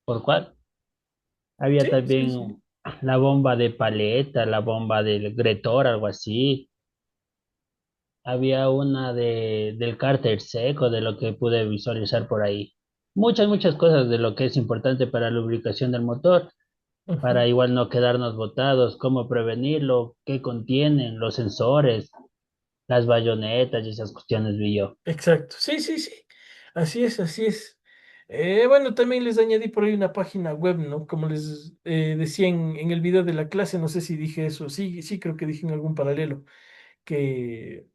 ¿Por cuál? Había Sí, sí, sí. también la bomba de paleta, la bomba del Gretor, algo así. Había una del cárter seco, de lo que pude visualizar por ahí. Muchas cosas de lo que es importante para la lubricación del motor, para Ujú. igual no quedarnos botados, cómo prevenirlo, qué contienen, los sensores, las bayonetas y esas cuestiones vi yo. Exacto. Sí, sí, sí. Así es, así es. Bueno, también les añadí por ahí una página web, ¿no? Como les decía en el video de la clase, no sé si dije eso, sí, sí creo que dije en algún paralelo, que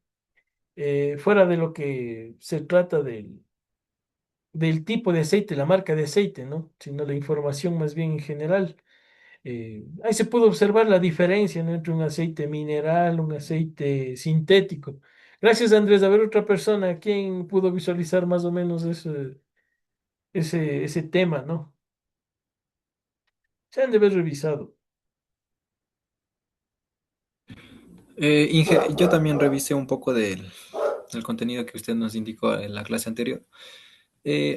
fuera de lo que se trata del tipo de aceite, la marca de aceite, ¿no? Sino la información más bien en general. Ahí se pudo observar la diferencia, ¿no? Entre un aceite mineral, un aceite sintético. Gracias, Andrés. A ver, otra persona, ¿quién pudo visualizar más o menos ese tema, ¿no? Se han de haber revisado. Inge, yo también revisé un poco del contenido que usted nos indicó en la clase anterior.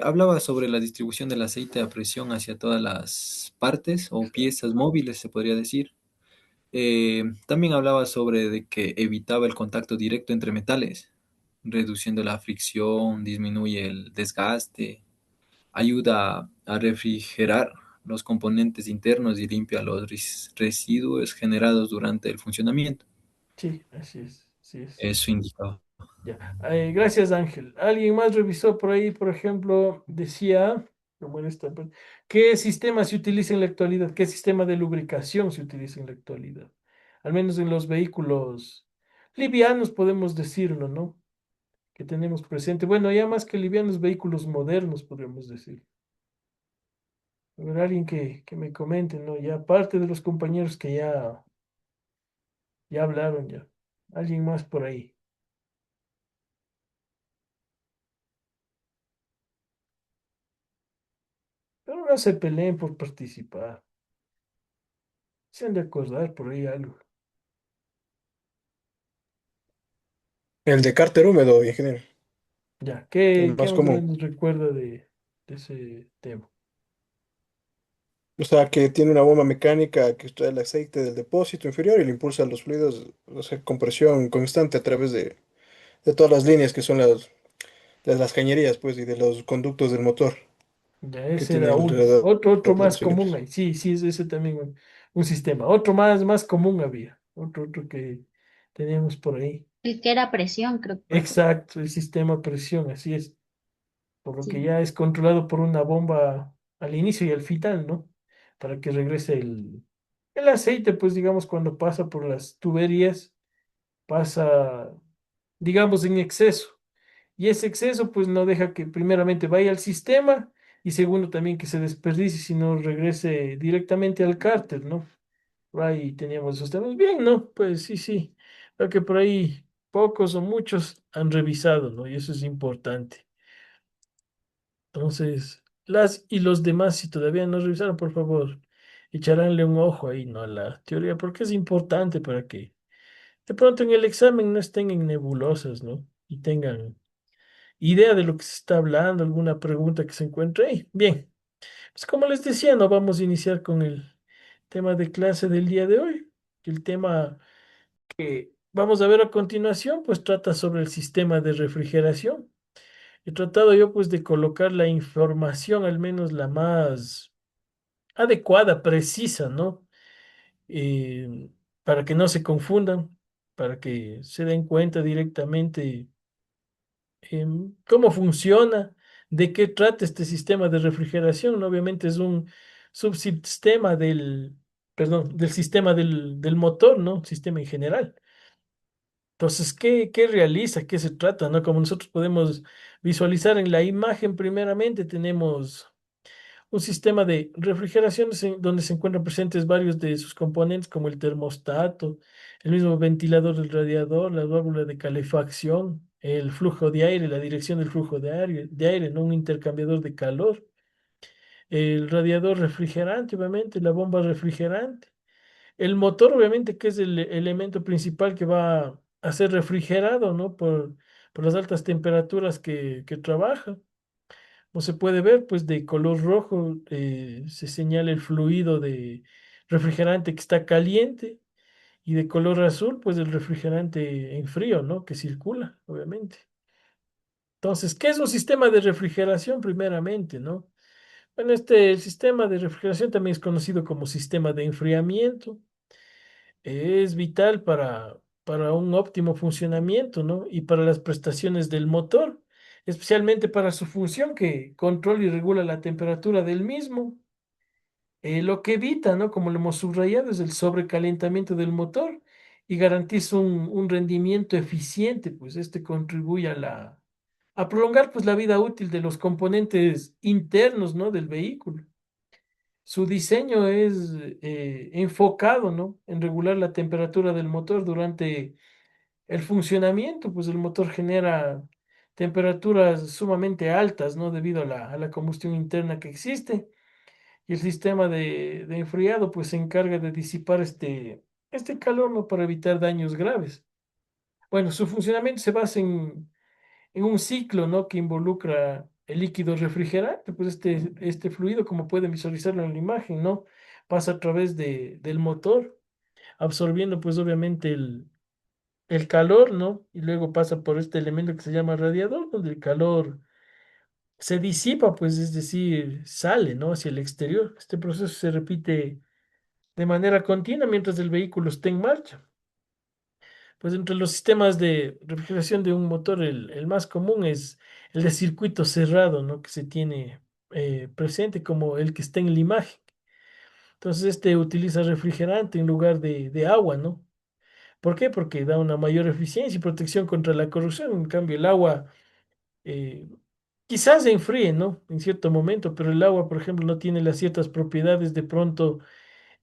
Hablaba sobre la distribución del aceite a presión hacia todas las partes o piezas móviles, se podría decir. También hablaba sobre de que evitaba el contacto directo entre metales, reduciendo la fricción, disminuye el desgaste, ayuda a refrigerar los componentes internos y limpia los residuos generados durante el funcionamiento. Sí, así es, así es. Eso indicaba. Ya. Gracias, Ángel. ¿Alguien más revisó por ahí, por ejemplo, decía, como en esta, qué sistema se utiliza en la actualidad? ¿Qué sistema de lubricación se utiliza en la actualidad? Al menos en los vehículos livianos podemos decirlo, ¿no? Que tenemos presente. Bueno, ya más que livianos, vehículos modernos, podríamos decir. A ver, alguien que me comente, ¿no? Ya aparte de los compañeros que ya hablaron ya. Alguien más por ahí. Pero no se peleen por participar. Se han de acordar por ahí algo. El de cárter húmedo, ingeniero, Ya, el ¿qué más más o común. menos recuerda de ese tema? O sea, que tiene una bomba mecánica que extrae el aceite del depósito inferior y le impulsa los fluidos, o sea, con presión constante a través de todas las líneas que son de las cañerías, pues, y de los conductos del motor Ya, que ese tiene era uno. alrededor Otro de más los común cilindros. ahí. Sí, sí, es ese también un sistema. Más común había. Otro que teníamos por ahí. El que era presión, creo que era. Exacto, el sistema a presión, así es. Por lo que Sí. ya es controlado por una bomba al inicio y al final, ¿no? Para que regrese el aceite, pues digamos, cuando pasa por las tuberías, pasa, digamos, en exceso. Y ese exceso, pues no deja que primeramente vaya al sistema y segundo también que se desperdicie, sino regrese directamente al cárter, ¿no? Por ahí teníamos esos temas. Bien, ¿no? Pues sí, sí. Creo que por ahí pocos o muchos han revisado, ¿no? Y eso es importante. Entonces, las y los demás, si todavía no revisaron, por favor, echaránle un ojo ahí, ¿no? A la teoría, porque es importante para que de pronto en el examen no estén en nebulosas, ¿no? Y tengan idea de lo que se está hablando, alguna pregunta que se encuentre ahí. Bien, pues como les decía, no vamos a iniciar con el tema de clase del día de hoy. El tema que vamos a ver a continuación, pues trata sobre el sistema de refrigeración. He tratado yo pues de colocar la información, al menos la más adecuada, precisa, ¿no? Para que no se confundan, para que se den cuenta directamente cómo funciona, de qué trata este sistema de refrigeración. ¿No? Obviamente es un subsistema perdón, del sistema del motor, ¿no? Sistema en general. Entonces, ¿qué realiza? ¿Qué se trata? ¿No? Como nosotros podemos visualizar en la imagen, primeramente tenemos un sistema de refrigeración donde se encuentran presentes varios de sus componentes, como el termostato, el mismo ventilador del radiador, la válvula de calefacción, el flujo de aire, la dirección del flujo de aire, ¿no? Un intercambiador de calor, el radiador refrigerante, obviamente, la bomba refrigerante, el motor, obviamente, que es el elemento principal que va a ser refrigerado, ¿no? Por las altas temperaturas que trabaja. Como se puede ver, pues de color rojo se señala el fluido de refrigerante que está caliente y de color azul, pues el refrigerante en frío, ¿no? Que circula, obviamente. Entonces, ¿qué es un sistema de refrigeración primeramente, ¿no? Bueno, este sistema de refrigeración también es conocido como sistema de enfriamiento. Es vital para un óptimo funcionamiento, ¿no? Y para las prestaciones del motor, especialmente para su función que controla y regula la temperatura del mismo. Lo que evita, ¿no? Como lo hemos subrayado, es el sobrecalentamiento del motor y garantiza un rendimiento eficiente, pues este contribuye a prolongar pues la vida útil de los componentes internos, ¿no? Del vehículo. Su diseño es enfocado, ¿no? En regular la temperatura del motor durante el funcionamiento, pues el motor genera temperaturas sumamente altas, ¿no? Debido a la combustión interna que existe. Y el sistema de enfriado, pues se encarga de disipar este calor, ¿no? Para evitar daños graves. Bueno, su funcionamiento se basa en un ciclo, ¿no? Que involucra el líquido refrigerante, pues este fluido, como pueden visualizarlo en la imagen, ¿no? Pasa a través del motor, absorbiendo, pues obviamente el calor, ¿no? Y luego pasa por este elemento que se llama radiador, donde el calor se disipa, pues es decir, sale, ¿no? Hacia el exterior. Este proceso se repite de manera continua mientras el vehículo esté en marcha. Pues entre los sistemas de refrigeración de un motor, el más común es el de circuito cerrado, ¿no? Que se tiene presente como el que está en la imagen. Entonces, este utiliza refrigerante en lugar de agua, ¿no? ¿Por qué? Porque da una mayor eficiencia y protección contra la corrosión. En cambio, el agua eh, quizás se enfríe, ¿no? En cierto momento, pero el agua, por ejemplo, no tiene las ciertas propiedades de pronto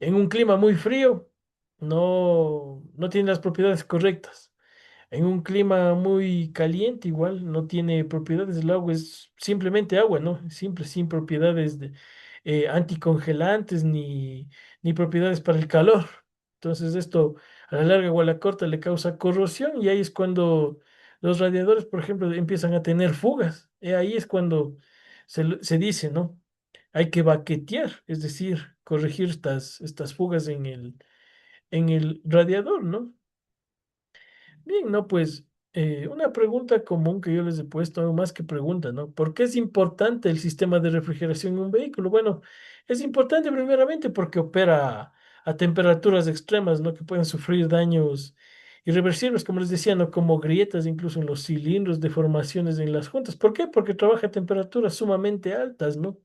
en un clima muy frío, no tiene las propiedades correctas. En un clima muy caliente, igual, no tiene propiedades del agua, es simplemente agua, ¿no? Simple, sin propiedades anticongelantes ni propiedades para el calor. Entonces, esto a la larga o a la corta le causa corrosión y ahí es cuando los radiadores, por ejemplo, empiezan a tener fugas. Y ahí es cuando se dice, ¿no? Hay que baquetear, es decir, corregir estas fugas en el radiador, ¿no? Bien, no, pues una pregunta común que yo les he puesto, o más que pregunta, ¿no? ¿Por qué es importante el sistema de refrigeración en un vehículo? Bueno, es importante primeramente porque opera a temperaturas extremas, ¿no? Que pueden sufrir daños irreversibles, como les decía, ¿no? Como grietas incluso en los cilindros, deformaciones en las juntas. ¿Por qué? Porque trabaja a temperaturas sumamente altas, ¿no?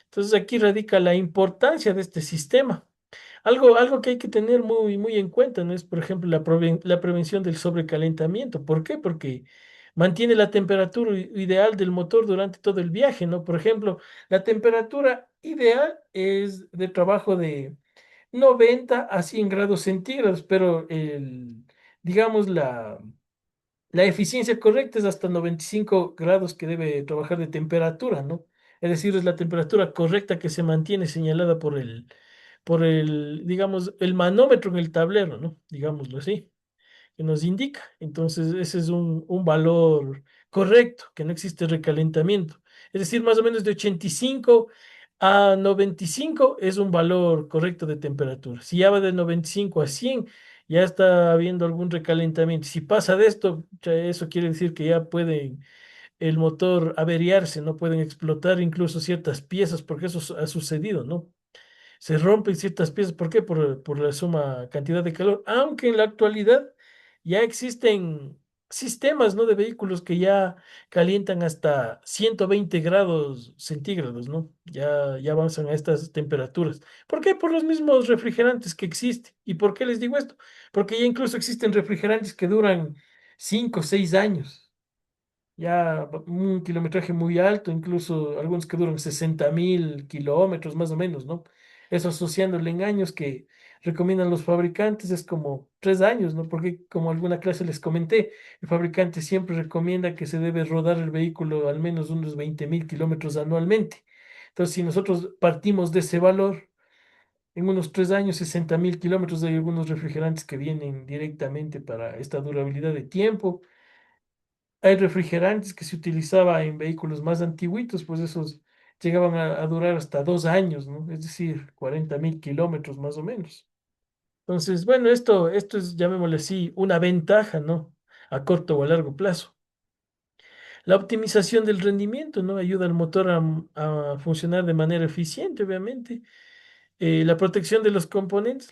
Entonces aquí radica la importancia de este sistema. Algo que hay que tener muy, muy en cuenta, ¿no? Es, por ejemplo, la prevención del sobrecalentamiento. ¿Por qué? Porque mantiene la temperatura ideal del motor durante todo el viaje, ¿no? Por ejemplo, la temperatura ideal es de trabajo de 90 a 100 grados centígrados, pero digamos, la eficiencia correcta es hasta 95 grados que debe trabajar de temperatura, ¿no? Es decir, es la temperatura correcta que se mantiene señalada digamos, el manómetro en el tablero, ¿no? Digámoslo así, que nos indica. Entonces, ese es un valor correcto, que no existe recalentamiento. Es decir, más o menos de 85 a 95 es un valor correcto de temperatura. Si ya va de 95 a 100, ya está habiendo algún recalentamiento. Si pasa de esto, ya eso quiere decir que ya puede el motor averiarse, no pueden explotar incluso ciertas piezas, porque eso ha sucedido, ¿no? Se rompen ciertas piezas. ¿Por qué? Por la suma cantidad de calor. Aunque en la actualidad ya existen sistemas, ¿no? De vehículos que ya calientan hasta 120 grados centígrados, ¿no? Ya avanzan a estas temperaturas. ¿Por qué? Por los mismos refrigerantes que existen. ¿Y por qué les digo esto? Porque ya incluso existen refrigerantes que duran 5 o 6 años, ya un kilometraje muy alto, incluso algunos que duran 60.000 kilómetros más o menos, ¿no? Eso asociándole en años que recomiendan los fabricantes es como 3 años, ¿no? Porque como alguna clase les comenté, el fabricante siempre recomienda que se debe rodar el vehículo al menos unos 20.000 kilómetros anualmente. Entonces, si nosotros partimos de ese valor, en unos 3 años, 60.000 kilómetros, hay algunos refrigerantes que vienen directamente para esta durabilidad de tiempo. Hay refrigerantes que se utilizaba en vehículos más antiguitos, pues esos llegaban a durar hasta 2 años, ¿no? Es decir, 40.000 kilómetros más o menos. Entonces, bueno, esto es, llamémosle así, una ventaja, ¿no? A corto o a largo plazo. La optimización del rendimiento, ¿no? Ayuda al motor a funcionar de manera eficiente, obviamente. La protección de los componentes,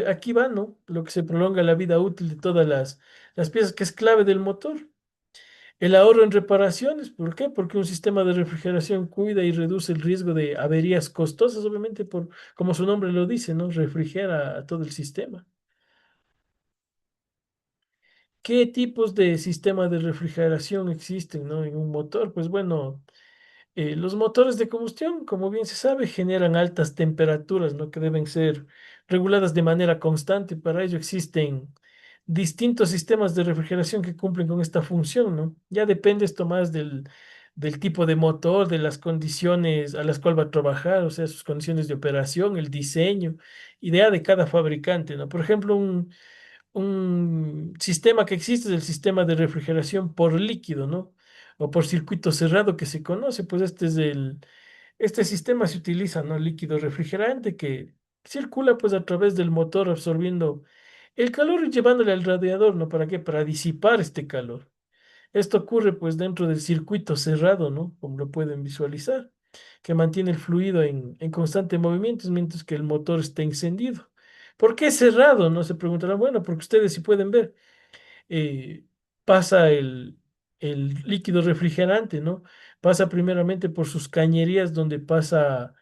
aquí va, ¿no? Lo que se prolonga la vida útil de todas las piezas, que es clave del motor. El ahorro en reparaciones, ¿por qué? Porque un sistema de refrigeración cuida y reduce el riesgo de averías costosas, obviamente, como su nombre lo dice, ¿no? Refrigera a todo el sistema. ¿Qué tipos de sistema de refrigeración existen, ¿no? En un motor? Pues bueno, los motores de combustión, como bien se sabe, generan altas temperaturas, ¿no? Que deben ser reguladas de manera constante. Para ello existen distintos sistemas de refrigeración que cumplen con esta función, ¿no? Ya depende esto más del tipo de motor, de las condiciones a las cuales va a trabajar, o sea, sus condiciones de operación, el diseño, idea de cada fabricante, ¿no? Por ejemplo, un sistema que existe es el sistema de refrigeración por líquido, ¿no? O por circuito cerrado que se conoce, pues este sistema se utiliza, ¿no? Líquido refrigerante que circula pues a través del motor absorbiendo el calor y llevándole al radiador, ¿no? ¿Para qué? Para disipar este calor. Esto ocurre pues dentro del circuito cerrado, ¿no? Como lo pueden visualizar, que mantiene el fluido en constante movimiento mientras que el motor está encendido. ¿Por qué cerrado? No se preguntarán. Bueno, porque ustedes sí pueden ver, eh, pasa el líquido refrigerante, ¿no? Pasa primeramente por sus cañerías donde pasa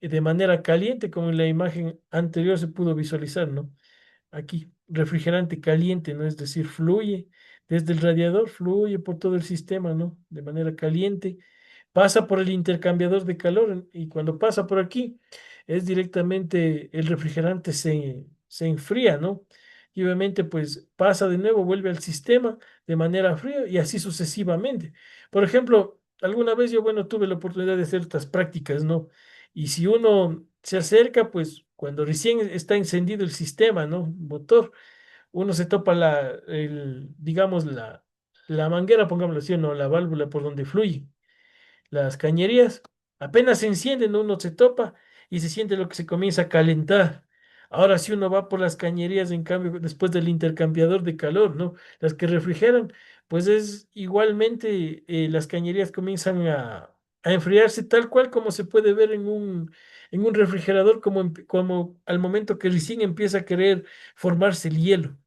de manera caliente, como en la imagen anterior se pudo visualizar, ¿no? Aquí, refrigerante caliente, ¿no? Es decir, fluye desde el radiador, fluye por todo el sistema, ¿no? De manera caliente, pasa por el intercambiador de calor y cuando pasa por aquí es directamente el refrigerante se enfría, ¿no? Y obviamente pues pasa de nuevo, vuelve al sistema de manera fría y así sucesivamente. Por ejemplo, alguna vez yo, bueno, tuve la oportunidad de hacer estas prácticas, ¿no? Y si uno se acerca, pues cuando recién está encendido el sistema, ¿no? Motor, uno se topa digamos, la manguera, pongámoslo así, ¿no? La válvula por donde fluye. Las cañerías apenas se encienden, uno se topa y se siente lo que se comienza a calentar. Ahora si uno va por las cañerías, en cambio, después del intercambiador de calor, ¿no? Las que refrigeran, pues es igualmente, las cañerías comienzan a enfriarse tal cual como se puede ver en un refrigerador, como al momento que recién empieza a querer formarse el hielo.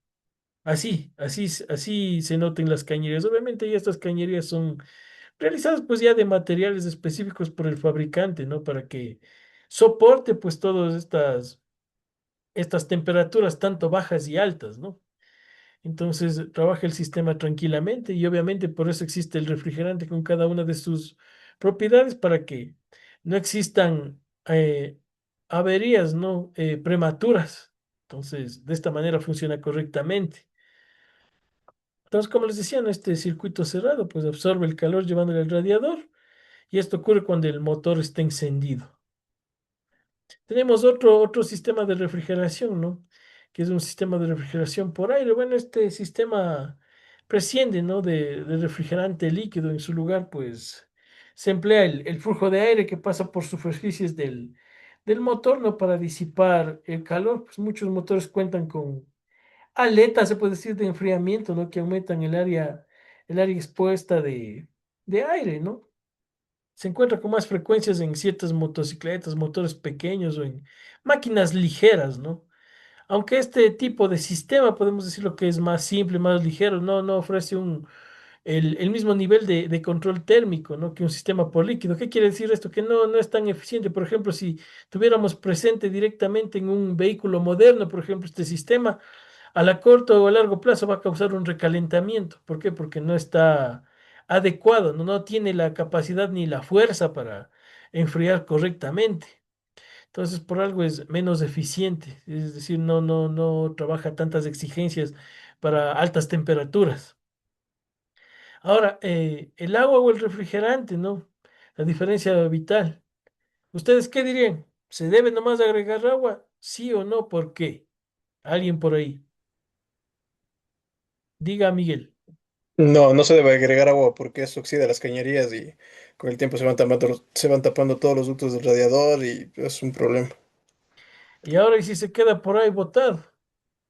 Así se notan las cañerías. Obviamente ya estas cañerías son realizadas pues ya de materiales específicos por el fabricante, ¿no? Para que soporte pues todas estas temperaturas tanto bajas y altas, ¿no? Entonces trabaja el sistema tranquilamente y obviamente por eso existe el refrigerante con cada una de sus propiedades para que no existan averías, ¿no? Prematuras. Entonces, de esta manera funciona correctamente. Entonces, como les decía, ¿no? Este circuito cerrado pues absorbe el calor llevándole al radiador y esto ocurre cuando el motor está encendido. Tenemos otro sistema de refrigeración, ¿no? Que es un sistema de refrigeración por aire. Bueno, este sistema presciende, ¿no? De refrigerante líquido. En su lugar, pues, se emplea el flujo de aire que pasa por superficies del motor, ¿no? Para disipar el calor. Pues muchos motores cuentan con aletas, se puede decir, de enfriamiento, ¿no? Que aumentan el área expuesta de aire, ¿no? Se encuentra con más frecuencias en ciertas motocicletas, motores pequeños o en máquinas ligeras, ¿no? Aunque este tipo de sistema, podemos decirlo que es más simple, más ligero, no ofrece el mismo nivel de control térmico, ¿no? Que un sistema por líquido. ¿Qué quiere decir esto? Que no es tan eficiente. Por ejemplo, si tuviéramos presente directamente en un vehículo moderno, por ejemplo, este sistema, a la corto o a largo plazo va a causar un recalentamiento. ¿Por qué? Porque no está adecuado, no tiene la capacidad ni la fuerza para enfriar correctamente. Entonces, por algo es menos eficiente, es decir, no trabaja tantas exigencias para altas temperaturas. Ahora, el agua o el refrigerante, ¿no? La diferencia vital. ¿Ustedes qué dirían? ¿Se debe nomás agregar agua? ¿Sí o no? ¿Por qué? Alguien por ahí. Diga, Miguel. No, no se debe agregar agua porque eso oxida las cañerías y con el tiempo se van tapando todos los ductos del radiador y es un problema. Y ahora, ¿y si se queda por ahí botado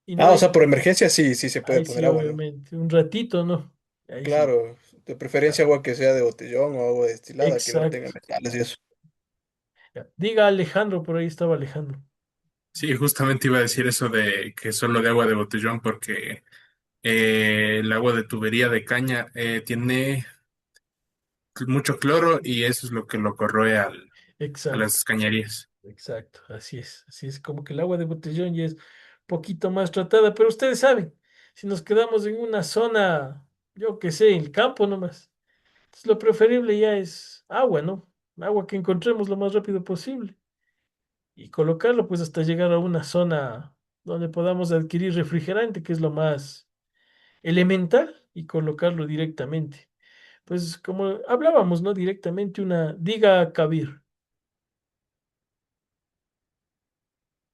y no Ah, o hay? sea, por emergencia sí, sí se puede Ahí poner sí, agua, ¿no? obviamente, un ratito, ¿no? Ahí sí. Claro, de preferencia agua que sea de botellón o agua destilada que no tenga Exacto. metales y eso. Ya. Diga Alejandro, por ahí estaba Alejandro. Sí, justamente iba a decir eso de que solo de agua de botellón, porque el agua de tubería de caña tiene mucho cloro y eso es lo que lo corroe a Exacto, las cañerías. exacto, así es. Así es como que el agua de botellón ya es poquito más tratada, pero ustedes saben, si nos quedamos en una zona, yo qué sé, el campo nomás, entonces lo preferible ya es agua, ¿no? Agua que encontremos lo más rápido posible y colocarlo pues hasta llegar a una zona donde podamos adquirir refrigerante, que es lo más elemental, y colocarlo directamente. Pues como hablábamos, ¿no? Directamente una diga Kabir,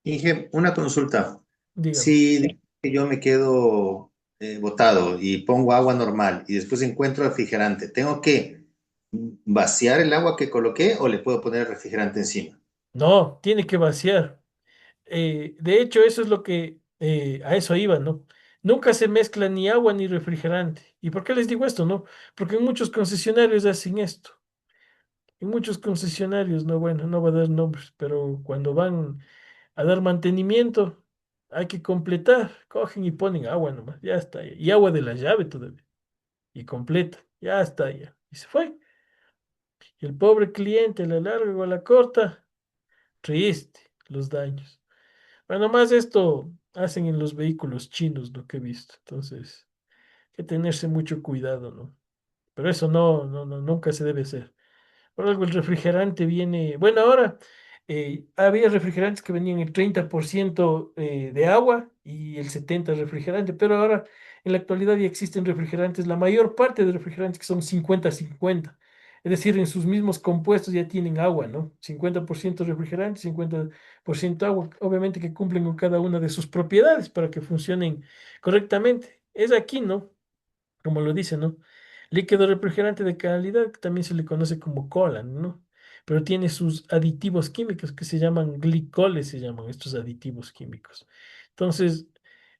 Inge, una consulta. dígame. Si digamos que yo me quedo botado y pongo agua normal y después encuentro refrigerante, ¿tengo que vaciar el agua que coloqué o le puedo poner el refrigerante encima? No, tiene que vaciar. De hecho, eso es lo que a eso iba, ¿no? Nunca se mezcla ni agua ni refrigerante. ¿Y por qué les digo esto, no? Porque en muchos concesionarios hacen esto. En muchos concesionarios, no, bueno, no va a dar nombres, pero cuando van a dar mantenimiento, hay que completar. Cogen y ponen agua nomás, ya está. Y agua de la llave todavía. Y completa, ya está, ya. Y se fue. Y el pobre cliente, a la larga o a la corta, triste los daños. Bueno, más esto hacen en los vehículos chinos, lo que he visto. Entonces, hay que tenerse mucho cuidado, ¿no? Pero eso nunca se debe hacer. Por algo el refrigerante viene, bueno, ahora había refrigerantes que venían el 30% de agua y el 70% refrigerante, pero ahora en la actualidad ya existen refrigerantes, la mayor parte de refrigerantes que son 50-50. Es decir, en sus mismos compuestos ya tienen agua, ¿no? 50% refrigerante, 50% agua. Obviamente que cumplen con cada una de sus propiedades para que funcionen correctamente. Es aquí, ¿no? Como lo dice, ¿no? Líquido refrigerante de calidad, que también se le conoce como cola, ¿no? Pero tiene sus aditivos químicos que se llaman glicoles, se llaman estos aditivos químicos. Entonces,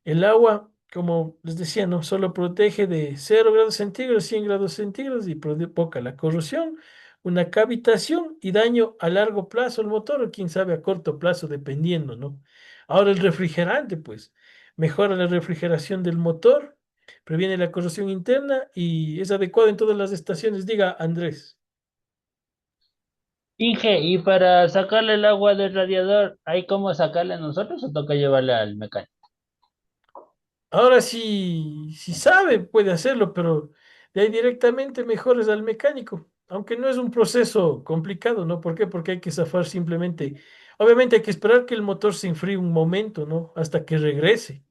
el agua, como les decía, ¿no? Solo protege de 0 °C, 100 °C y provoca la corrosión, una cavitación y daño a largo plazo al motor, o quién sabe a corto plazo, dependiendo, ¿no? Ahora el refrigerante, pues, mejora la refrigeración del motor, previene la corrosión interna y es adecuado en todas las estaciones. Diga, Andrés. Inge, y para sacarle el agua del radiador, ¿hay cómo sacarle a nosotros o toca llevarle al mecánico? Ahora sí, si sabe, puede hacerlo, pero de ahí directamente mejores al mecánico, aunque no es un proceso complicado, ¿no? ¿Por qué? Porque hay que zafar simplemente. Obviamente hay que esperar que el motor se enfríe un momento, ¿no? Hasta que regrese,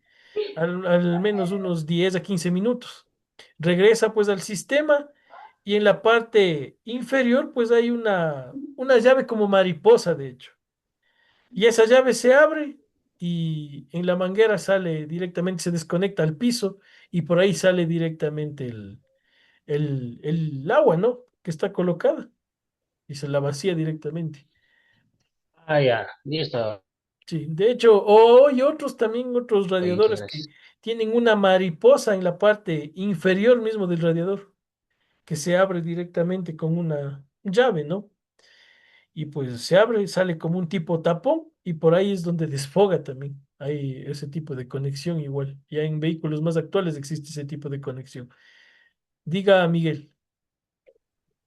al menos unos 10 a 15 minutos. Regresa pues al sistema y en la parte inferior pues hay una llave como mariposa, de hecho. Y esa llave se abre y en la manguera sale directamente, se desconecta al piso y por ahí sale directamente el agua, ¿no? Que está colocada y se la vacía directamente. Ah, ya, listo. Sí, de hecho, hay otros también, otros Muchas radiadores que gracias. tienen una mariposa en la parte inferior mismo del radiador, que se abre directamente con una llave, ¿no? Y pues se abre, sale como un tipo tapón y por ahí es donde desfoga también. Hay ese tipo de conexión igual. Ya en vehículos más actuales existe ese tipo de conexión. Diga, Miguel.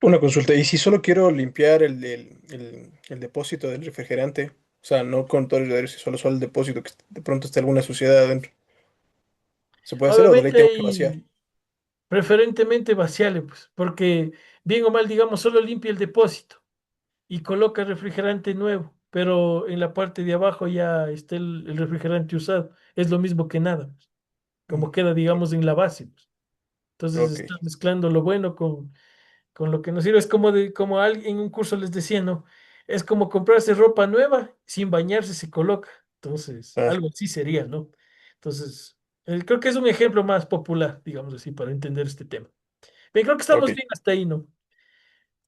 Una consulta, ¿y si solo quiero limpiar el depósito del refrigerante? O sea, no con todo el radiador, si solo el depósito, que de pronto esté alguna suciedad adentro. ¿Se puede hacer o de ley Obviamente tengo que vaciar? hay preferentemente vaciarle, pues, porque bien o mal, digamos, solo limpia el depósito y coloca refrigerante nuevo, pero en la parte de abajo ya está el refrigerante usado. Es lo mismo que nada, pues, Mm, como queda, digamos, en la base, pues. Entonces ok. estás mezclando lo bueno con lo que nos sirve. Es como, como alguien en un curso les decía, ¿no? Es como comprarse ropa nueva, sin bañarse se coloca. Entonces, Ah, algo así sería, ¿no? Entonces, Creo que es un ejemplo más popular, digamos así, para entender este tema. Bien, creo que Ok. estamos bien hasta ahí, ¿no?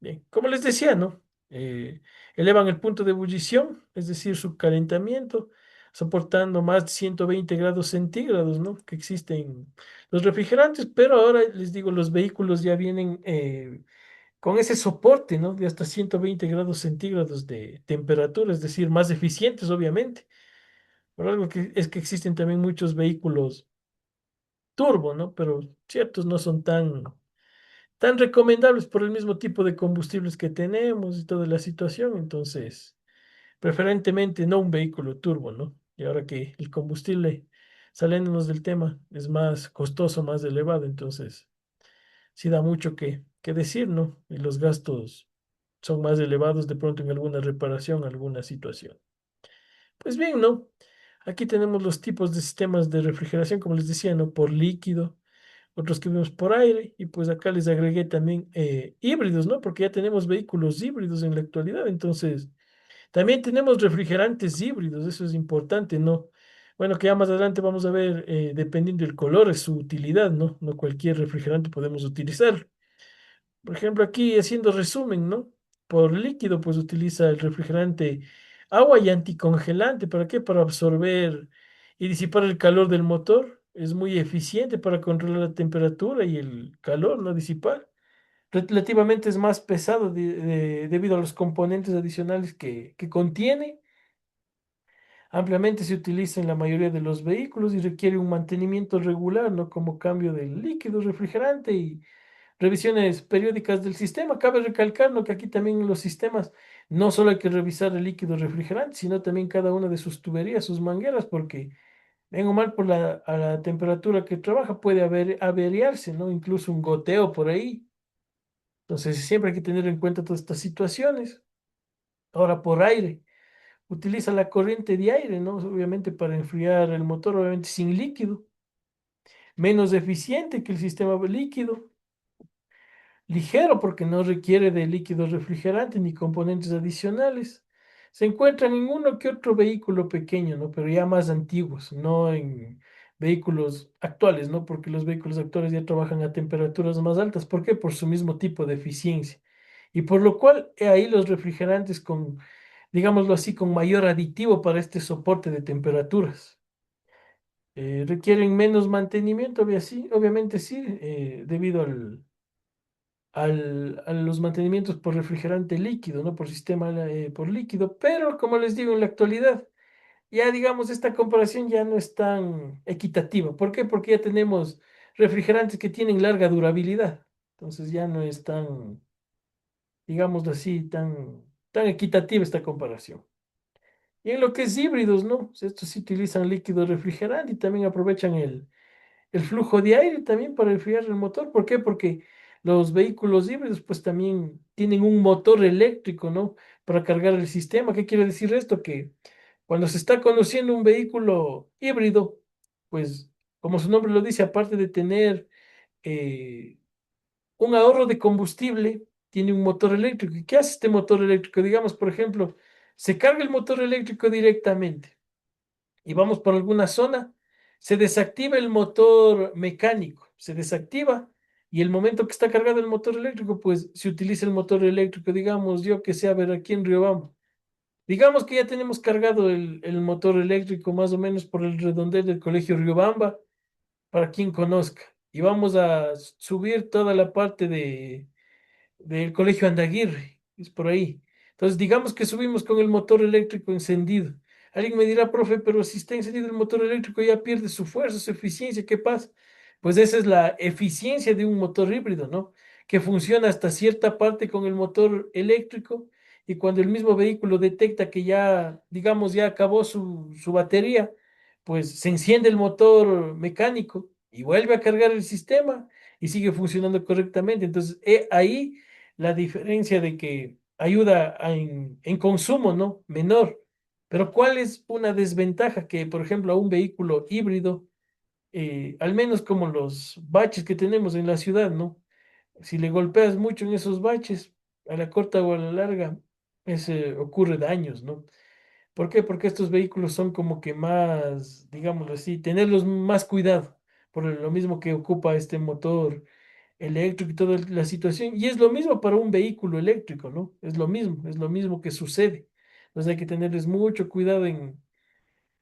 Bien, como les decía, ¿no? Eh, Elevan el punto de ebullición, es decir, su calentamiento, soportando más de 120 grados centígrados, ¿no? Que existen los refrigerantes, pero ahora les digo, los vehículos ya vienen con ese soporte, ¿no? De hasta 120 grados centígrados de temperatura, es decir, más eficientes, obviamente. Por algo que es que existen también muchos vehículos turbo, ¿no? Pero ciertos no son tan recomendables por el mismo tipo de combustibles que tenemos y toda la situación. Entonces, preferentemente no un vehículo turbo, ¿no? Y ahora que el combustible, saliéndonos del tema, es más costoso, más elevado, entonces sí da mucho que decir, ¿no? Y los gastos son más elevados de pronto en alguna reparación, alguna situación. Pues bien, ¿no? Aquí tenemos los tipos de sistemas de refrigeración, como les decía, ¿no? Por líquido, otros que vemos por aire, y pues acá les agregué también híbridos, ¿no? Porque ya tenemos vehículos híbridos en la actualidad, entonces también tenemos refrigerantes híbridos, eso es importante, ¿no? Bueno, que ya más adelante vamos a ver, dependiendo del color, es su utilidad, ¿no? No cualquier refrigerante podemos utilizar. Por ejemplo, aquí haciendo resumen, ¿no? Por líquido, pues utiliza el refrigerante agua y anticongelante. ¿Para qué? Para absorber y disipar el calor del motor. Es muy eficiente para controlar la temperatura y el calor, no disipar. Relativamente es más pesado debido a los componentes adicionales que contiene. Ampliamente se utiliza en la mayoría de los vehículos y requiere un mantenimiento regular, ¿no? Como cambio del líquido refrigerante y revisiones periódicas del sistema. Cabe recalcar, ¿no? Que aquí también en los sistemas no solo hay que revisar el líquido refrigerante, sino también cada una de sus tuberías, sus mangueras, porque bien o mal por a la temperatura que trabaja puede averiarse, ¿no? Incluso un goteo por ahí. Entonces siempre hay que tener en cuenta todas estas situaciones. Ahora por aire. Utiliza la corriente de aire, ¿no? Obviamente para enfriar el motor, obviamente sin líquido. Menos eficiente que el sistema líquido. Ligero porque no requiere de líquido refrigerante ni componentes adicionales. Se encuentran en uno que otro vehículo pequeño, ¿no? Pero ya más antiguos, no en vehículos actuales, ¿no? Porque los vehículos actuales ya trabajan a temperaturas más altas. ¿Por qué? Por su mismo tipo de eficiencia. Y por lo cual, he ahí los refrigerantes con, digámoslo así, con mayor aditivo para este soporte de temperaturas. Requieren menos mantenimiento, obviamente sí, debido a los mantenimientos por refrigerante líquido, no por sistema por líquido, pero como les digo, en la actualidad, ya digamos, esta comparación ya no es tan equitativa. ¿Por qué? Porque ya tenemos refrigerantes que tienen larga durabilidad, entonces ya no es tan, digámoslo así, tan equitativa esta comparación. Y en lo que es híbridos, ¿no? Pues estos sí utilizan líquido refrigerante y también aprovechan el flujo de aire también para enfriar el motor. ¿Por qué? Porque los vehículos híbridos pues también tienen un motor eléctrico, ¿no? Para cargar el sistema. ¿Qué quiere decir esto? Que cuando se está conociendo un vehículo híbrido, pues como su nombre lo dice, aparte de tener eh, un ahorro de combustible, tiene un motor eléctrico. ¿Y qué hace este motor eléctrico? Digamos, por ejemplo, se carga el motor eléctrico directamente y vamos por alguna zona, se desactiva el motor mecánico, se desactiva y el momento que está cargado el motor eléctrico, pues se utiliza el motor eléctrico, digamos, yo que sé, a ver, aquí en Riobamba. Digamos que ya tenemos cargado el motor eléctrico más o menos por el redondel del colegio Riobamba, para quien conozca. Y vamos a subir toda la parte del Colegio Andaguirre, es por ahí. Entonces, digamos que subimos con el motor eléctrico encendido. Alguien me dirá, profe, pero si está encendido el motor eléctrico ya pierde su fuerza, su eficiencia, ¿qué pasa? Pues esa es la eficiencia de un motor híbrido, ¿no? Que funciona hasta cierta parte con el motor eléctrico y cuando el mismo vehículo detecta que ya, digamos, ya acabó su batería, pues se enciende el motor mecánico y vuelve a cargar el sistema y sigue funcionando correctamente. Entonces, ahí la diferencia de que ayuda en consumo, ¿no? Menor. Pero ¿cuál es una desventaja que, por ejemplo, a un vehículo híbrido, al menos como los baches que tenemos en la ciudad, ¿no? Si le golpeas mucho en esos baches, a la corta o a la larga, ocurre daños, ¿no? ¿Por qué? Porque estos vehículos son como que más, digámoslo así, tenerlos más cuidado, por lo mismo que ocupa este motor eléctrico y toda la situación. Y es lo mismo para un vehículo eléctrico, ¿no? Es lo mismo que sucede. Entonces hay que tenerles mucho cuidado en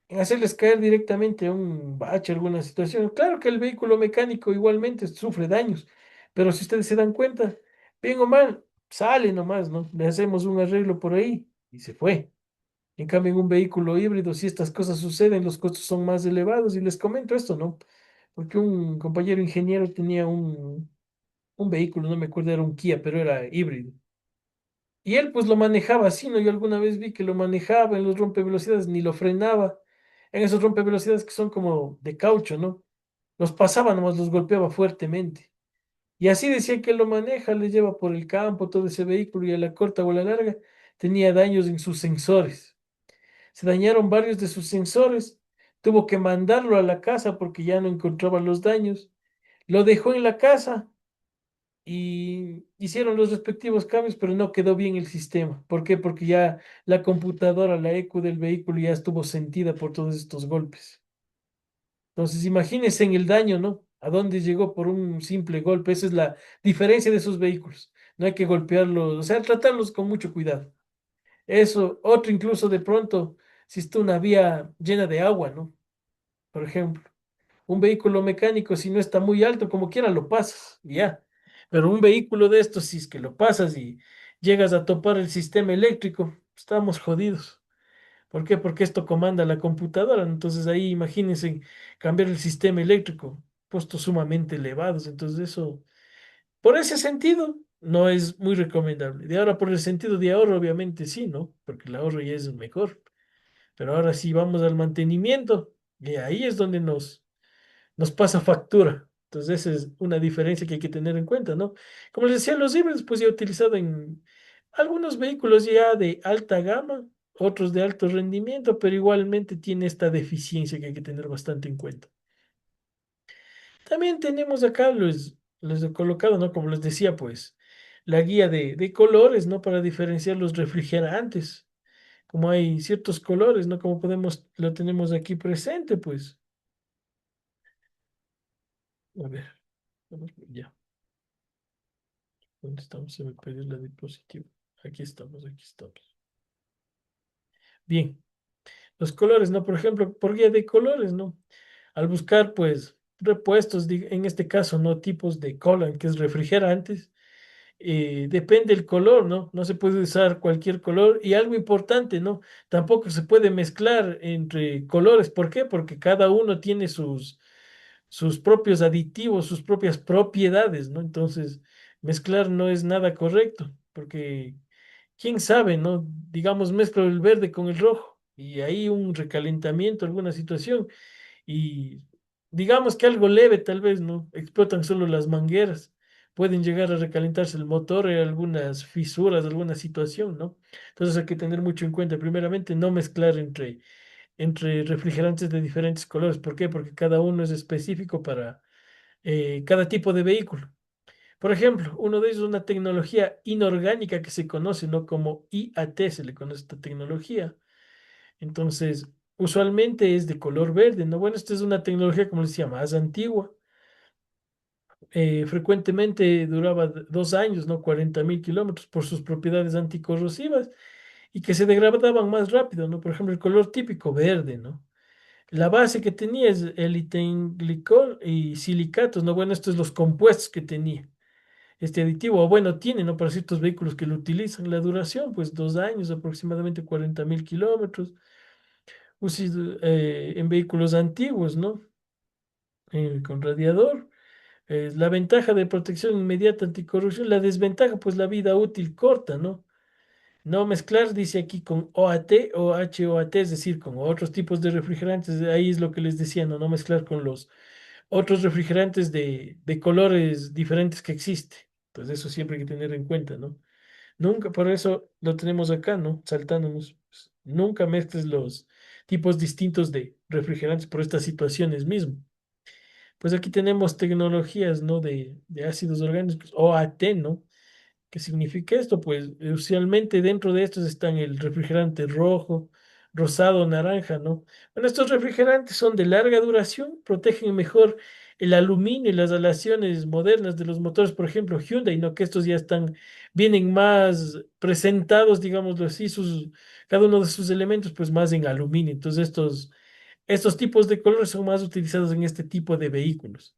hacerles caer directamente a un bache, alguna situación. Claro que el vehículo mecánico igualmente sufre daños, pero si ustedes se dan cuenta, bien o mal, sale nomás, ¿no? Le hacemos un arreglo por ahí y se fue. En cambio, en un vehículo híbrido, si estas cosas suceden, los costos son más elevados. Y les comento esto, ¿no? Porque un compañero ingeniero tenía un vehículo, no me acuerdo, era un Kia, pero era híbrido. Y él pues lo manejaba así, ¿no? Yo alguna vez vi que lo manejaba en los rompevelocidades, ni lo frenaba. En esos rompevelocidades que son como de caucho, ¿no? Los pasaba nomás, los golpeaba fuertemente. Y así decía que él lo maneja, le lleva por el campo todo ese vehículo y a la corta o a la larga tenía daños en sus sensores. Se dañaron varios de sus sensores. Tuvo que mandarlo a la casa porque ya no encontraba los daños. Lo dejó en la casa y hicieron los respectivos cambios, pero no quedó bien el sistema. ¿Por qué? Porque ya la computadora, la ECU del vehículo ya estuvo sentida por todos estos golpes. Entonces, imagínense en el daño, ¿no? ¿A dónde llegó por un simple golpe? Esa es la diferencia de esos vehículos. No hay que golpearlos, o sea, tratarlos con mucho cuidado. Eso, otro incluso de pronto, si está una vía llena de agua, ¿no? Por ejemplo. Un vehículo mecánico, si no está muy alto, como quiera lo pasas, y ya. Pero un vehículo de estos, si es que lo pasas y llegas a topar el sistema eléctrico, estamos jodidos. ¿Por qué? Porque esto comanda la computadora. Entonces ahí imagínense cambiar el sistema eléctrico, costos sumamente elevados. Entonces eso, por ese sentido, no es muy recomendable. De ahora, por el sentido de ahorro, obviamente sí, ¿no? Porque el ahorro ya es mejor. Pero ahora sí vamos al mantenimiento, y ahí es donde nos pasa factura. Entonces, esa es una diferencia que hay que tener en cuenta, ¿no? Como les decía, los híbridos, pues ya he utilizado en algunos vehículos ya de alta gama, otros de alto rendimiento, pero igualmente tiene esta deficiencia que hay que tener bastante en cuenta. También tenemos acá, los he colocado, ¿no? Como les decía, pues, la guía de colores, ¿no? Para diferenciar los refrigerantes. Como hay ciertos colores, ¿no? Como podemos, lo tenemos aquí presente, pues. A ver, ya. ¿Dónde estamos? Se me perdió la diapositiva. Aquí estamos, aquí estamos. Bien, los colores, ¿no? Por ejemplo, por guía de colores, ¿no? Al buscar, pues, repuestos, en este caso, ¿no? Tipos de coolant, que es refrigerantes, depende el color, ¿no? No se puede usar cualquier color. Y algo importante, ¿no? Tampoco se puede mezclar entre colores. ¿Por qué? Porque cada uno tiene sus propios aditivos, sus propias propiedades, ¿no? Entonces, mezclar no es nada correcto, porque quién sabe, ¿no? Digamos, mezclo el verde con el rojo y ahí un recalentamiento, alguna situación, y digamos que algo leve tal vez, ¿no? Explotan solo las mangueras. Pueden llegar a recalentarse el motor, algunas fisuras, alguna situación, ¿no? Entonces hay que tener mucho en cuenta. Primeramente, no mezclar entre refrigerantes de diferentes colores. ¿Por qué? Porque cada uno es específico para cada tipo de vehículo. Por ejemplo, uno de ellos es una tecnología inorgánica que se conoce, ¿no? Como IAT, se le conoce esta tecnología. Entonces, usualmente es de color verde, ¿no? Bueno, esta es una tecnología, como les decía, más antigua. Frecuentemente duraba 2 años, ¿no? 40.000 kilómetros por sus propiedades anticorrosivas y que se degradaban más rápido, ¿no? Por ejemplo, el color típico verde, ¿no? La base que tenía es el glicol y silicatos, ¿no? Bueno, estos son los compuestos que tenía este aditivo, o bueno, tiene, ¿no? Para ciertos vehículos que lo utilizan. La duración, pues 2 años, aproximadamente 40.000 kilómetros. En vehículos antiguos, ¿no? Con radiador. La ventaja de protección inmediata anticorrosión, la desventaja, pues la vida útil corta, ¿no? No mezclar, dice aquí, con OAT o HOAT, es decir, con otros tipos de refrigerantes. Ahí es lo que les decía, no mezclar con los otros refrigerantes de colores diferentes que existe. Entonces eso siempre hay que tener en cuenta, ¿no? Nunca, por eso lo tenemos acá, ¿no? Saltándonos. Pues, nunca mezcles los tipos distintos de refrigerantes por estas situaciones mismo. Pues aquí tenemos tecnologías, ¿no? De ácidos orgánicos, OAT, ¿no? ¿Qué significa esto? Pues usualmente dentro de estos están el refrigerante rojo, rosado o naranja, ¿no? Bueno, estos refrigerantes son de larga duración, protegen mejor el aluminio y las aleaciones modernas de los motores, por ejemplo, Hyundai, ¿no? Que estos ya vienen más presentados, digámoslo así, cada uno de sus elementos, pues más en aluminio. Entonces, estos tipos de colores son más utilizados en este tipo de vehículos.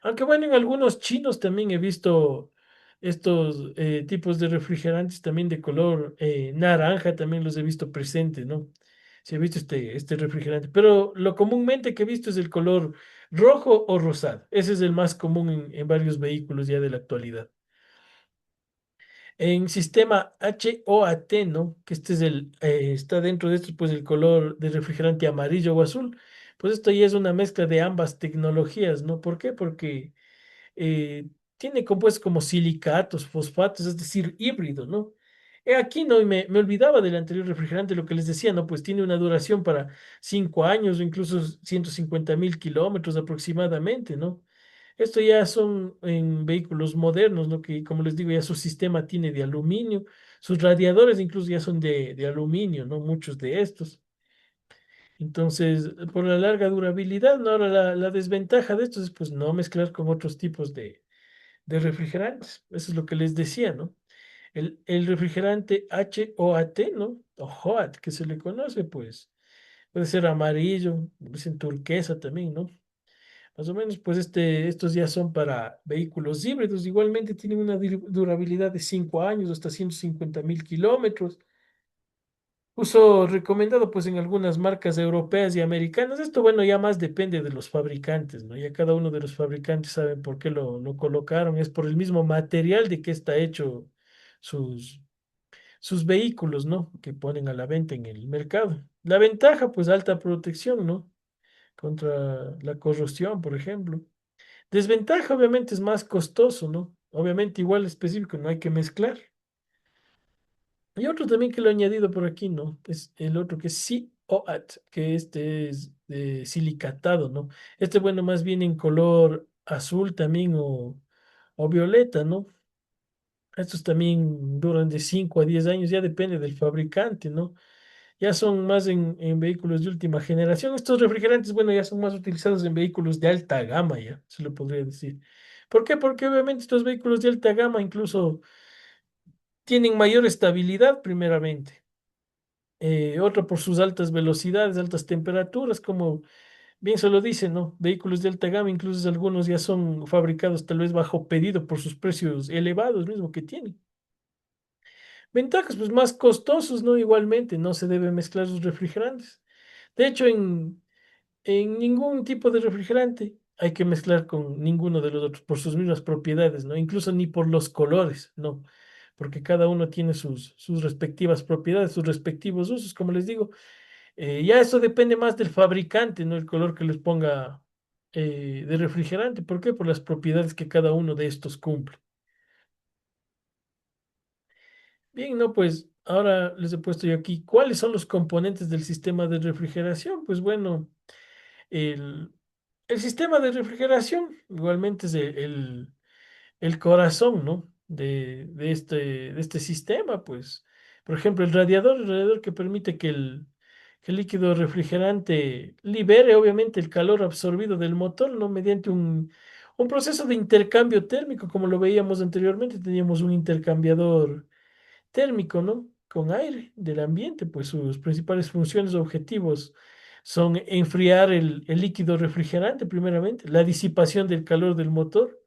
Aunque bueno, en algunos chinos también he visto estos tipos de refrigerantes también de color naranja, también los he visto presentes, ¿no? Sí he visto este refrigerante, pero lo comúnmente que he visto es el color rojo o rosado. Ese es el más común en varios vehículos ya de la actualidad. En sistema HOAT, ¿no? Que este es está dentro de esto, pues el color de refrigerante amarillo o azul. Pues esto ya es una mezcla de ambas tecnologías, ¿no? ¿Por qué? Porque tiene compuestos como silicatos, fosfatos, es decir, híbrido, ¿no? Aquí no, y me olvidaba del anterior refrigerante, lo que les decía, ¿no? Pues tiene una duración para 5 años o incluso 150.000 kilómetros aproximadamente, ¿no? Esto ya son en vehículos modernos, ¿no? Que como les digo, ya su sistema tiene de aluminio, sus radiadores incluso ya son de aluminio, ¿no? Muchos de estos. Entonces, por la larga durabilidad, ¿no? Ahora la desventaja de estos es pues no mezclar con otros tipos de refrigerantes. Eso es lo que les decía, ¿no? El refrigerante HOAT, ¿no? O HOAT, que se le conoce, pues puede ser amarillo, puede ser turquesa también, ¿no? Más o menos, pues estos ya son para vehículos híbridos. Igualmente tienen una durabilidad de 5 años, hasta 150.000 kilómetros. Uso recomendado pues en algunas marcas europeas y americanas. Esto, bueno, ya más depende de los fabricantes, ¿no? Ya cada uno de los fabricantes sabe por qué lo colocaron. Es por el mismo material de que está hecho sus, sus vehículos, ¿no? Que ponen a la venta en el mercado. La ventaja, pues alta protección, ¿no? Contra la corrosión, por ejemplo. Desventaja, obviamente, es más costoso, ¿no? Obviamente, igual específico, no hay que mezclar. Y otro también que lo he añadido por aquí, ¿no? Es el otro que es COAT, que este es de silicatado, ¿no? Este, bueno, más bien en color azul también o violeta, ¿no? Estos también duran de 5 a 10 años, ya depende del fabricante, ¿no? Ya son más en vehículos de última generación. Estos refrigerantes, bueno, ya son más utilizados en vehículos de alta gama, ya, se lo podría decir. ¿Por qué? Porque obviamente estos vehículos de alta gama incluso tienen mayor estabilidad, primeramente. Otro por sus altas velocidades, altas temperaturas, como bien se lo dice, ¿no? Vehículos de alta gama, incluso algunos ya son fabricados tal vez bajo pedido por sus precios elevados mismo que tienen. Ventajas, pues más costosos, ¿no? Igualmente, no se debe mezclar sus refrigerantes. De hecho, en ningún tipo de refrigerante hay que mezclar con ninguno de los otros por sus mismas propiedades, ¿no? Incluso ni por los colores, ¿no? Porque cada uno tiene sus respectivas propiedades, sus respectivos usos, como les digo. Ya eso depende más del fabricante, ¿no? El color que les ponga de refrigerante. ¿Por qué? Por las propiedades que cada uno de estos cumple. Bien, no, pues ahora les he puesto yo aquí, ¿cuáles son los componentes del sistema de refrigeración? Pues bueno, el, el sistema de refrigeración igualmente es el corazón, ¿no? De este sistema, pues. Por ejemplo, el radiador que permite que el líquido refrigerante libere, obviamente, el calor absorbido del motor, ¿no? Mediante un proceso de intercambio térmico, como lo veíamos anteriormente, teníamos un intercambiador térmico, ¿no? Con aire del ambiente, pues sus principales funciones o objetivos son enfriar el líquido refrigerante, primeramente, la disipación del calor del motor,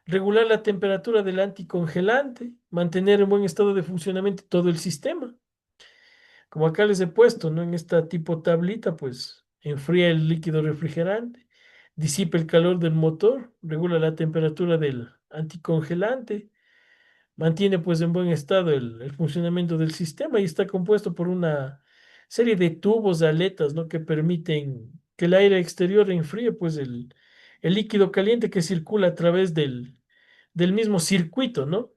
regular la temperatura del anticongelante, mantener en buen estado de funcionamiento todo el sistema. Como acá les he puesto, ¿no? En esta tipo tablita, pues enfría el líquido refrigerante, disipa el calor del motor, regula la temperatura del anticongelante, mantiene pues en buen estado el funcionamiento del sistema y está compuesto por una serie de tubos, de aletas, ¿no? Que permiten que el aire exterior enfríe pues el líquido caliente que circula a través del mismo circuito, ¿no?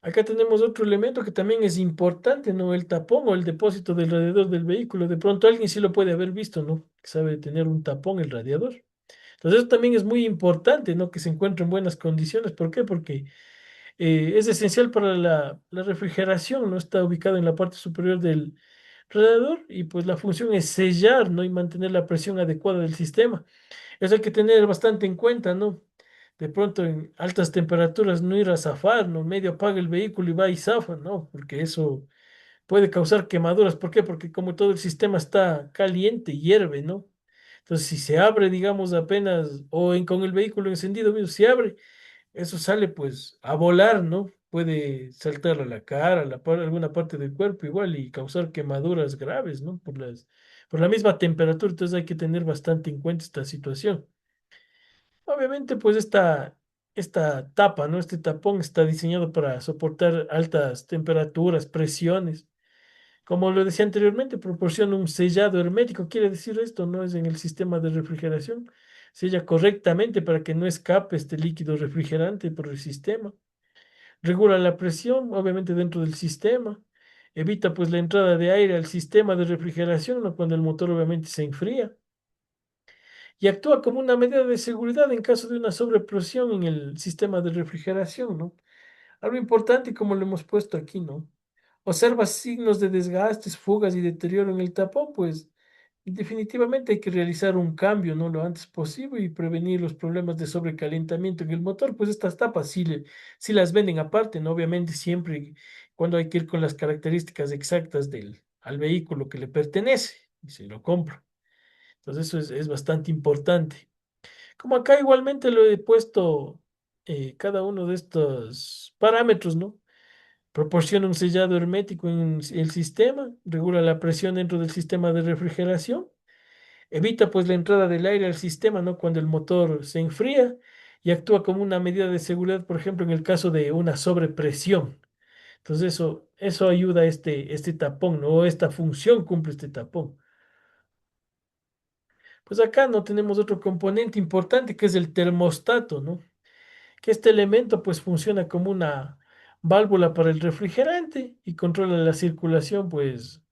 Acá tenemos otro elemento que también es importante, ¿no? El tapón o el depósito del radiador del vehículo. De pronto alguien sí lo puede haber visto, ¿no? Que sabe tener un tapón el radiador. Entonces eso también es muy importante, ¿no? Que se encuentre en buenas condiciones. ¿Por qué? Porque Es esencial para la refrigeración, ¿no? Está ubicado en la parte superior del radiador y pues la función es sellar, ¿no? Y mantener la presión adecuada del sistema. Eso hay que tener bastante en cuenta, ¿no? De pronto en altas temperaturas no ir a zafar, ¿no? Medio apaga el vehículo y va y zafa, ¿no? Porque eso puede causar quemaduras. ¿Por qué? Porque como todo el sistema está caliente, hierve, ¿no? Entonces, si se abre, digamos, apenas, con el vehículo encendido mismo, se abre, eso sale pues a volar, ¿no? Puede saltar a la cara, alguna parte del cuerpo igual y causar quemaduras graves, ¿no? Por la misma temperatura, entonces hay que tener bastante en cuenta esta situación. Obviamente, pues esta tapa, ¿no? Este tapón está diseñado para soportar altas temperaturas, presiones. Como lo decía anteriormente, proporciona un sellado hermético. Quiere decir esto, ¿no? Es en el sistema de refrigeración. Sella correctamente para que no escape este líquido refrigerante por el sistema. Regula la presión, obviamente dentro del sistema. Evita pues la entrada de aire al sistema de refrigeración, ¿no? Cuando el motor obviamente se enfría. Y actúa como una medida de seguridad en caso de una sobrepresión en el sistema de refrigeración, ¿no? Algo importante, como lo hemos puesto aquí, ¿no? Observa signos de desgastes, fugas y deterioro en el tapón, pues definitivamente hay que realizar un cambio, ¿no? Lo antes posible y prevenir los problemas de sobrecalentamiento en el motor, pues estas tapas sí las venden aparte, ¿no? Obviamente siempre cuando hay que ir con las características exactas al vehículo que le pertenece y se lo compra. Entonces eso es bastante importante. Como acá igualmente lo he puesto cada uno de estos parámetros, ¿no? Proporciona un sellado hermético en el sistema, regula la presión dentro del sistema de refrigeración, evita pues la entrada del aire al sistema, ¿no? Cuando el motor se enfría y actúa como una medida de seguridad, por ejemplo, en el caso de una sobrepresión. Entonces eso ayuda a este tapón, ¿no? O esta función cumple este tapón. Pues acá no tenemos otro componente importante que es el termostato, ¿no? Que este elemento pues funciona como una válvula para el refrigerante y controla la circulación pues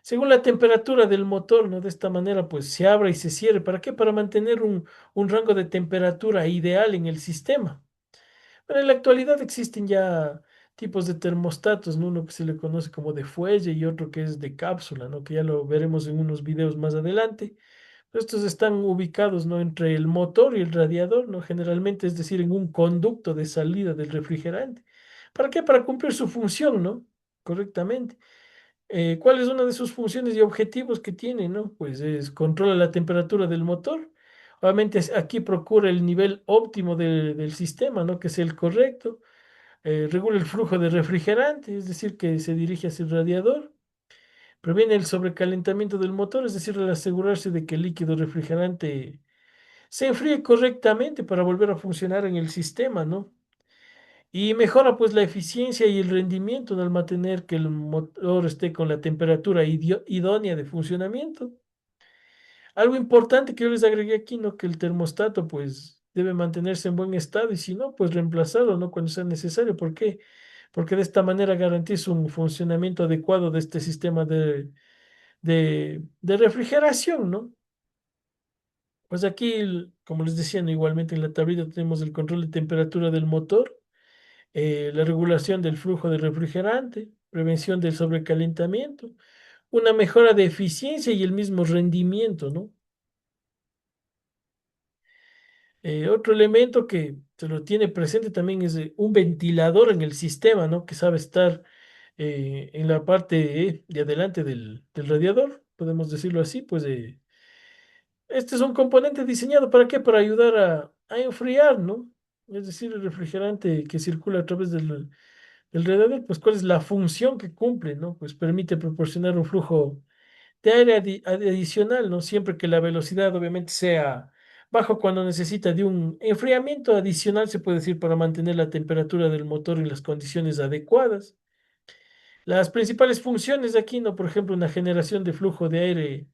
según la temperatura del motor, ¿no? De esta manera pues se abre y se cierre. ¿Para qué? Para mantener un rango de temperatura ideal en el sistema. Bueno, en la actualidad existen ya tipos de termostatos, ¿no? Uno que se le conoce como de fuelle y otro que es de cápsula, ¿no? Que ya lo veremos en unos videos más adelante. Estos están ubicados, ¿no? Entre el motor y el radiador, ¿no? Generalmente, es decir, en un conducto de salida del refrigerante. ¿Para qué? Para cumplir su función, ¿no? Correctamente. ¿Cuál es una de sus funciones y objetivos que tiene, ¿no? Pues es controla la temperatura del motor. Obviamente aquí procura el nivel óptimo del sistema, ¿no? Que es el correcto. Regula el flujo de refrigerante, es decir, que se dirige hacia el radiador. Previene el sobrecalentamiento del motor, es decir, al asegurarse de que el líquido refrigerante se enfríe correctamente para volver a funcionar en el sistema, ¿no? Y mejora pues la eficiencia y el rendimiento, ¿no? Al mantener que el motor esté con la temperatura idónea de funcionamiento. Algo importante que yo les agregué aquí, ¿no? Que el termostato pues debe mantenerse en buen estado y si no, pues reemplazarlo, ¿no? Cuando sea necesario. ¿Por qué? Porque de esta manera garantiza un funcionamiento adecuado de este sistema de refrigeración, ¿no? Pues aquí, como les decía, ¿no? Igualmente en la tablita tenemos el control de temperatura del motor, la regulación del flujo de refrigerante, prevención del sobrecalentamiento, una mejora de eficiencia y el mismo rendimiento, ¿no? Otro elemento que se lo tiene presente también es un ventilador en el sistema, ¿no? Que sabe estar en la parte de adelante del radiador, podemos decirlo así, pues este es un componente diseñado ¿para qué? Para ayudar a enfriar, ¿no? Es decir, el refrigerante que circula a través del radiador, pues cuál es la función que cumple, ¿no? Pues permite proporcionar un flujo de aire adicional, ¿no? Siempre que la velocidad obviamente sea bajo cuando necesita de un enfriamiento adicional, se puede decir, para mantener la temperatura del motor en las condiciones adecuadas. Las principales funciones de aquí, ¿no? Por ejemplo, una generación de flujo de aire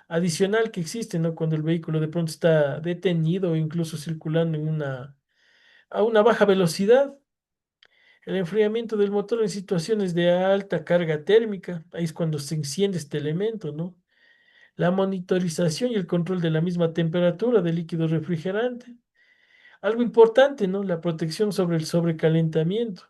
adicional que existe, ¿no? Cuando el vehículo de pronto está detenido o incluso circulando a una baja velocidad. El enfriamiento del motor en situaciones de alta carga térmica, ahí es cuando se enciende este elemento, ¿no? La monitorización y el control de la misma temperatura del líquido refrigerante. Algo importante, ¿no? La protección sobre el sobrecalentamiento.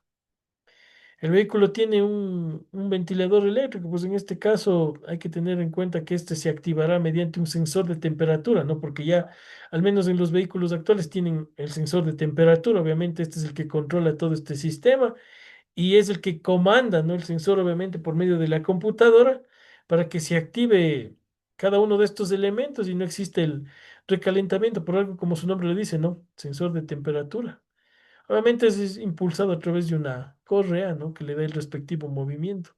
El vehículo tiene un ventilador eléctrico, pues en este caso hay que tener en cuenta que este se activará mediante un sensor de temperatura, ¿no? Porque ya, al menos en los vehículos actuales, tienen el sensor de temperatura. Obviamente, este es el que controla todo este sistema y es el que comanda, ¿no? El sensor, obviamente, por medio de la computadora para que se active cada uno de estos elementos y no existe el recalentamiento, por algo como su nombre le dice, ¿no? Sensor de temperatura. Obviamente es impulsado a través de una correa, ¿no? Que le da el respectivo movimiento.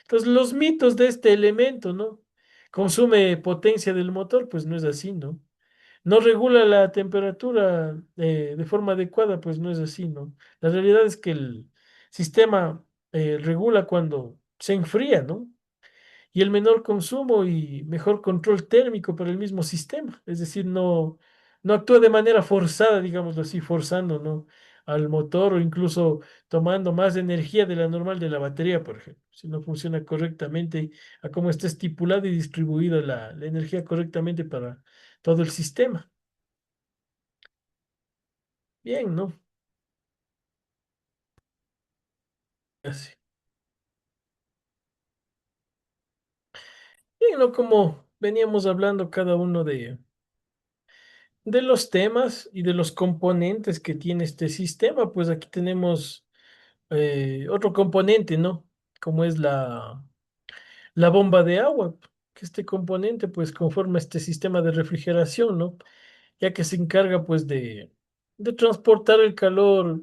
Entonces, los mitos de este elemento, ¿no? Consume potencia del motor, pues no es así, ¿no? No regula la temperatura de forma adecuada, pues no es así, ¿no? La realidad es que el sistema regula cuando se enfría, ¿no? Y el menor consumo y mejor control térmico para el mismo sistema. Es decir, no actúa de manera forzada, digámoslo así, forzando, ¿no? Al motor o incluso tomando más energía de la normal de la batería, por ejemplo, si no funciona correctamente a cómo está estipulado y distribuida la energía correctamente para todo el sistema. Bien, ¿no? Así. Bien, ¿no? Como veníamos hablando cada uno de los temas y de los componentes que tiene este sistema, pues aquí tenemos otro componente, ¿no? Como es la bomba de agua, que este componente pues conforma este sistema de refrigeración, ¿no? Ya que se encarga pues de transportar el calor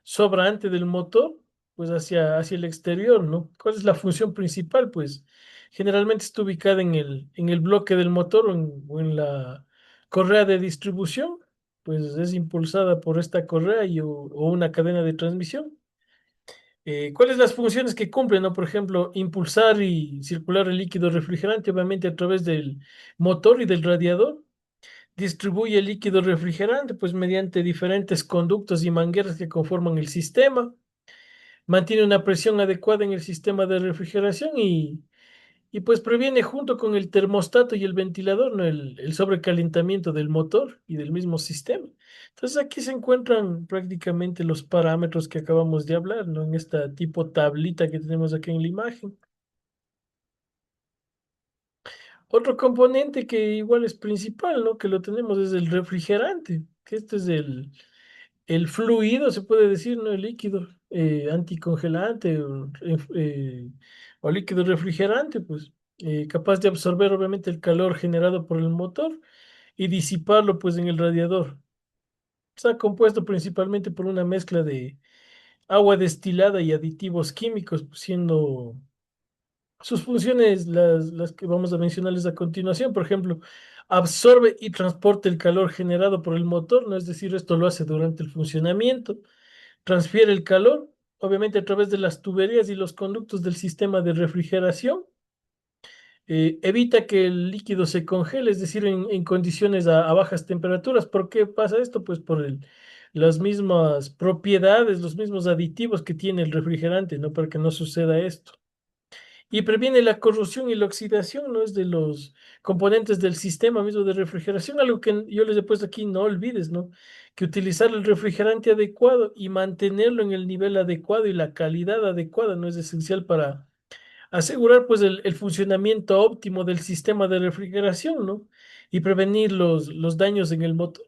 sobrante del motor pues hacia el exterior, ¿no? ¿Cuál es la función principal? Pues generalmente está ubicada en el bloque del motor o en la correa de distribución, pues es impulsada por esta correa o una cadena de transmisión. ¿Cuáles las funciones que cumplen, no? Por ejemplo, impulsar y circular el líquido refrigerante, obviamente a través del motor y del radiador. Distribuye el líquido refrigerante, pues mediante diferentes conductos y mangueras que conforman el sistema. Mantiene una presión adecuada en el sistema de refrigeración y pues previene junto con el termostato y el ventilador, ¿no? El sobrecalentamiento del motor y del mismo sistema. Entonces aquí se encuentran prácticamente los parámetros que acabamos de hablar, ¿no? En esta tipo tablita que tenemos aquí en la imagen. Otro componente que igual es principal, ¿no? Que lo tenemos es el refrigerante, que este es el fluido, se puede decir, ¿no? El líquido anticongelante o líquido refrigerante, pues capaz de absorber obviamente el calor generado por el motor y disiparlo pues en el radiador. Está compuesto principalmente por una mezcla de agua destilada y aditivos químicos, pues, siendo sus funciones las que vamos a mencionarles a continuación. Por ejemplo, absorbe y transporta el calor generado por el motor, ¿no? Es decir, esto lo hace durante el funcionamiento. Transfiere el calor, obviamente a través de las tuberías y los conductos del sistema de refrigeración. Evita que el líquido se congele, es decir, en condiciones a bajas temperaturas. ¿Por qué pasa esto? Pues por las mismas propiedades, los mismos aditivos que tiene el refrigerante, ¿no? Para que no suceda esto. Y previene la corrosión y la oxidación, ¿no? Es de los componentes del sistema mismo de refrigeración, algo que yo les he puesto aquí, no olvides, ¿no? Que utilizar el refrigerante adecuado y mantenerlo en el nivel adecuado y la calidad adecuada, ¿no? Es esencial para asegurar, pues, el funcionamiento óptimo del sistema de refrigeración, ¿no? Y prevenir los daños en el motor.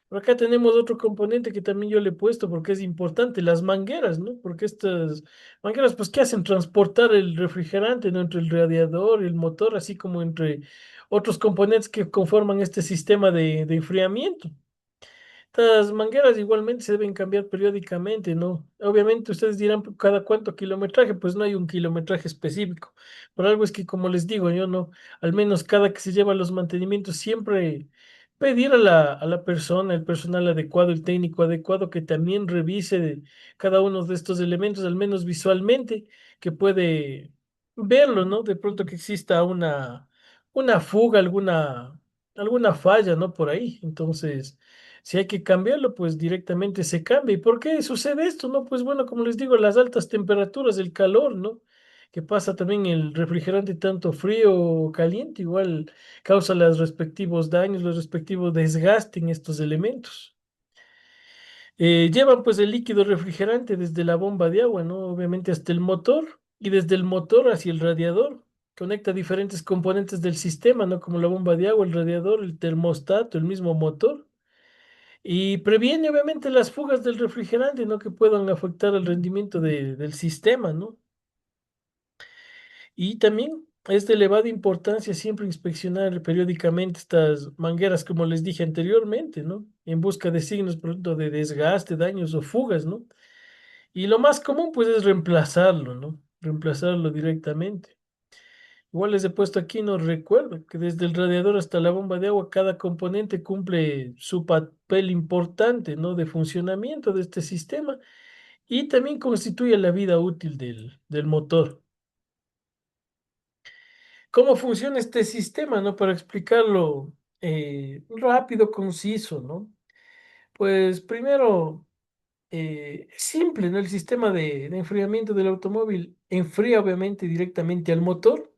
Por acá tenemos otro componente que también yo le he puesto porque es importante, las mangueras, ¿no? Porque estas mangueras, pues, ¿qué hacen? Transportar el refrigerante, ¿no? Entre el radiador y el motor, así como entre otros componentes que conforman este sistema de enfriamiento. Estas mangueras igualmente se deben cambiar periódicamente, ¿no? Obviamente ustedes dirán cada cuánto kilometraje, pues no hay un kilometraje específico. Por algo es que, como les digo, yo no, al menos cada que se lleva los mantenimientos, siempre pedir a la persona, el personal adecuado, el técnico adecuado, que también revise cada uno de estos elementos, al menos visualmente, que puede verlo, ¿no? De pronto que exista una fuga, alguna falla, ¿no? Por ahí. Entonces... Si hay que cambiarlo, pues directamente se cambia. ¿Y por qué sucede esto? No, pues bueno, como les digo, las altas temperaturas, el calor, ¿no? Que pasa también el refrigerante tanto frío o caliente, igual causa los respectivos daños, los respectivos desgaste en estos elementos. Llevan pues el líquido refrigerante desde la bomba de agua, ¿no? Obviamente hasta el motor y desde el motor hacia el radiador. Conecta diferentes componentes del sistema, ¿no? Como la bomba de agua, el radiador, el termostato, el mismo motor. Y previene obviamente las fugas del refrigerante, ¿no? Que puedan afectar el rendimiento del sistema, ¿no? Y también es de elevada importancia siempre inspeccionar periódicamente estas mangueras, como les dije anteriormente, ¿no? En busca de signos, por ejemplo, de desgaste, daños o fugas, ¿no? Y lo más común, pues, es reemplazarlo, ¿no? Reemplazarlo directamente. Igual les he puesto aquí, no recuerdo, que desde el radiador hasta la bomba de agua, cada componente cumple su papel importante, ¿no? De funcionamiento de este sistema y también constituye la vida útil del motor. ¿Cómo funciona este sistema, no? Para explicarlo rápido, conciso, ¿no? Pues primero, es simple, ¿no? El sistema de enfriamiento del automóvil enfría obviamente directamente al motor,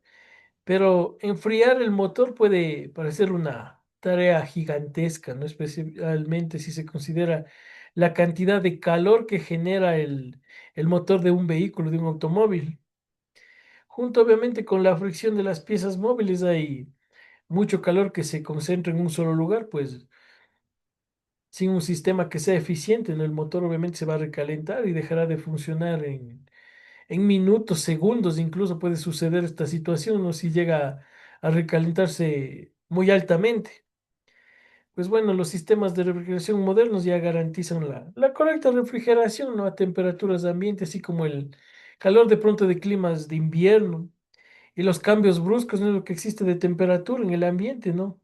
pero enfriar el motor puede parecer una tarea gigantesca, ¿no? Especialmente si se considera la cantidad de calor que genera el motor de un vehículo, de un automóvil. Junto obviamente con la fricción de las piezas móviles hay mucho calor que se concentra en un solo lugar, pues sin un sistema que sea eficiente, ¿no? El motor obviamente se va a recalentar y dejará de funcionar en minutos, segundos, incluso puede suceder esta situación, ¿no? Si llega a recalentarse muy altamente. Pues bueno, los sistemas de refrigeración modernos ya garantizan la correcta refrigeración, ¿no? A temperaturas de ambiente, así como el calor de pronto de climas de invierno y los cambios bruscos, ¿no? Lo que existe de temperatura en el ambiente, ¿no?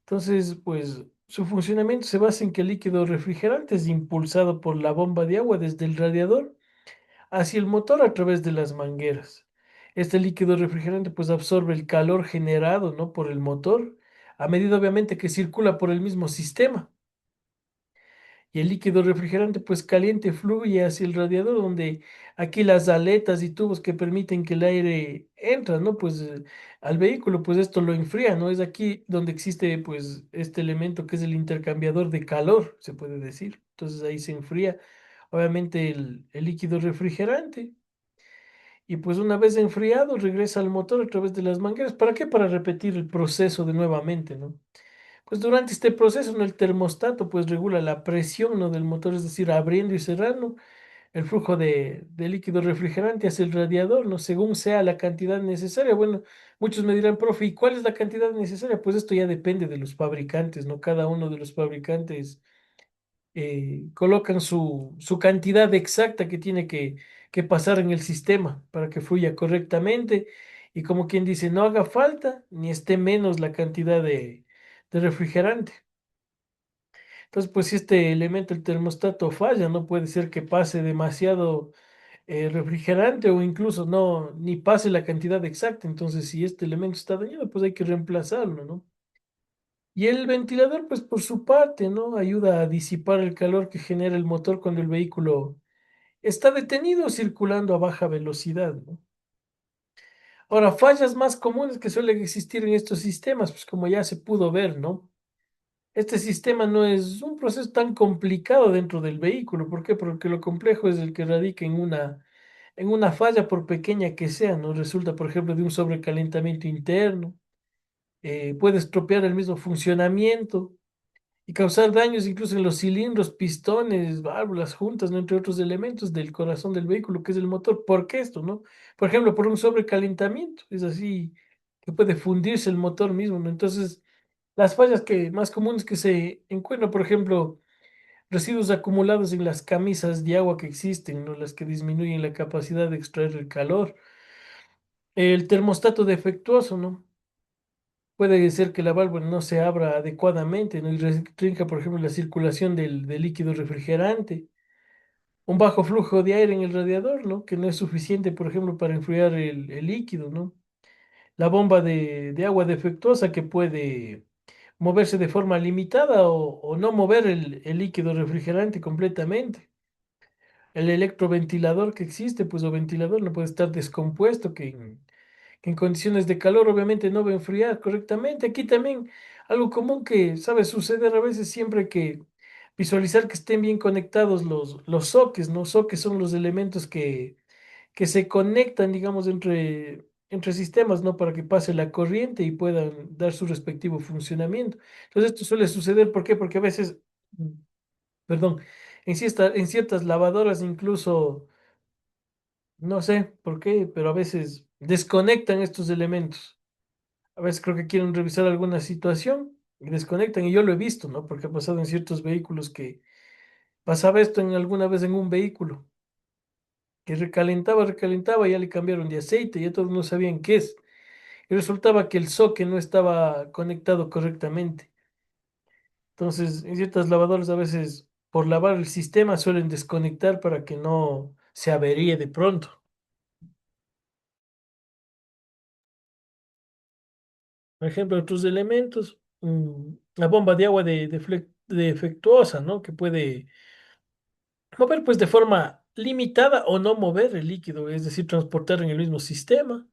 Entonces, pues su funcionamiento se basa en que el líquido refrigerante es impulsado por la bomba de agua desde el radiador hacia el motor a través de las mangueras. Este líquido refrigerante pues absorbe el calor generado, ¿no? Por el motor, a medida obviamente que circula por el mismo sistema. Y el líquido refrigerante pues caliente fluye hacia el radiador donde aquí las aletas y tubos que permiten que el aire entra, ¿no? Pues al vehículo pues esto lo enfría, ¿no? Es aquí donde existe pues este elemento que es el intercambiador de calor, se puede decir. Entonces ahí se enfría obviamente el líquido refrigerante. Y pues una vez enfriado regresa al motor a través de las mangueras. ¿Para qué? Para repetir el proceso de nuevamente, ¿no? Pues durante este proceso, ¿no? El termostato pues regula la presión, ¿no? Del motor, es decir, abriendo y cerrando el flujo de líquido refrigerante hacia el radiador, ¿no? Según sea la cantidad necesaria. Bueno, muchos me dirán, profe, ¿y cuál es la cantidad necesaria? Pues esto ya depende de los fabricantes, ¿no? Cada uno de los fabricantes colocan su cantidad exacta que tiene que pasar en el sistema para que fluya correctamente y como quien dice, no haga falta ni esté menos la cantidad de refrigerante. Entonces, pues si este elemento, el termostato, falla, no puede ser que pase demasiado refrigerante o incluso no, ni pase la cantidad exacta. Entonces, si este elemento está dañado, pues hay que reemplazarlo, ¿no? Y el ventilador, pues por su parte, ¿no? Ayuda a disipar el calor que genera el motor cuando el vehículo está detenido o circulando a baja velocidad, ¿no? Ahora, fallas más comunes que suelen existir en estos sistemas, pues como ya se pudo ver, ¿no? Este sistema no es un proceso tan complicado dentro del vehículo. ¿Por qué? Porque lo complejo es el que radica en una falla, por pequeña que sea, ¿no? Resulta, por ejemplo, de un sobrecalentamiento interno, puede estropear el mismo funcionamiento y causar daños incluso en los cilindros, pistones, válvulas, juntas, ¿no? Entre otros elementos del corazón del vehículo, que es el motor. ¿Por qué esto, no? Por ejemplo, por un sobrecalentamiento, es así que puede fundirse el motor mismo, ¿no? Entonces, las fallas que, más comunes que se encuentran, por ejemplo, residuos acumulados en las camisas de agua que existen, ¿no? Las que disminuyen la capacidad de extraer el calor. El termostato defectuoso, ¿no? Puede ser que la válvula no se abra adecuadamente, ¿no? Y restrinja, por ejemplo, la circulación del líquido refrigerante. Un bajo flujo de aire en el radiador, ¿no? Que no es suficiente, por ejemplo, para enfriar el líquido, ¿no? La bomba de agua defectuosa que puede moverse de forma limitada o no mover el líquido refrigerante completamente. El electroventilador que existe, pues o ventilador no puede estar descompuesto, que en condiciones de calor obviamente no va a enfriar correctamente. Aquí también algo común que sabe suceder a veces siempre que visualizar que estén bien conectados los sockets, ¿no? Sockets son los elementos que se conectan, digamos, entre sistemas, ¿no? Para que pase la corriente y puedan dar su respectivo funcionamiento. Entonces, esto suele suceder, ¿por qué? Porque a veces, mm, perdón, en ciertas lavadoras incluso, no sé por qué, pero a veces desconectan estos elementos. A veces creo que quieren revisar alguna situación y desconectan, y yo lo he visto, ¿no? Porque ha pasado en ciertos vehículos que pasaba esto en alguna vez en un vehículo, que recalentaba, ya le cambiaron de aceite, ya todos no sabían qué es. Y resultaba que el soque no estaba conectado correctamente. Entonces, en ciertas lavadoras a veces por lavar el sistema suelen desconectar para que no se averíe de pronto. Por ejemplo, otros elementos, la bomba de agua defectuosa, ¿no? Que puede mover pues de forma limitada o no mover el líquido, es decir, transportar en el mismo sistema.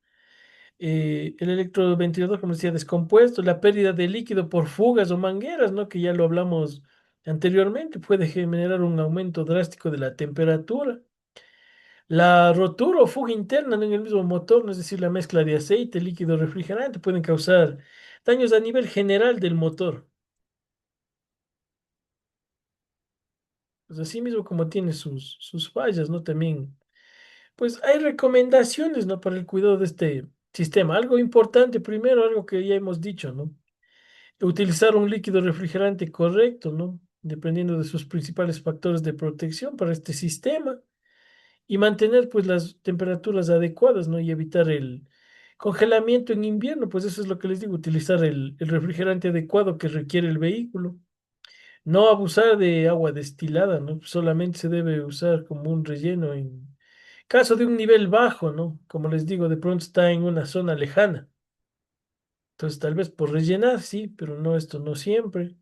El electroventilador, como decía, descompuesto, la pérdida de líquido por fugas o mangueras, ¿no? Que ya lo hablamos anteriormente, puede generar un aumento drástico de la temperatura. La rotura o fuga interna, ¿no? En el mismo motor, ¿no? Es decir, la mezcla de aceite, líquido, refrigerante, pueden causar daños a nivel general del motor. Pues así mismo como tiene sus fallas, ¿no? También, pues hay recomendaciones, ¿no? Para el cuidado de este sistema. Algo importante primero, algo que ya hemos dicho, ¿no? Utilizar un líquido refrigerante correcto, ¿no? Dependiendo de sus principales factores de protección para este sistema y mantener pues las temperaturas adecuadas, ¿no? Y evitar el congelamiento en invierno, pues eso es lo que les digo, utilizar el refrigerante adecuado que requiere el vehículo. No abusar de agua destilada, ¿no? Solamente se debe usar como un relleno en caso de un nivel bajo, ¿no? Como les digo, de pronto está en una zona lejana. Entonces, tal vez por rellenar, sí, pero no, esto no siempre.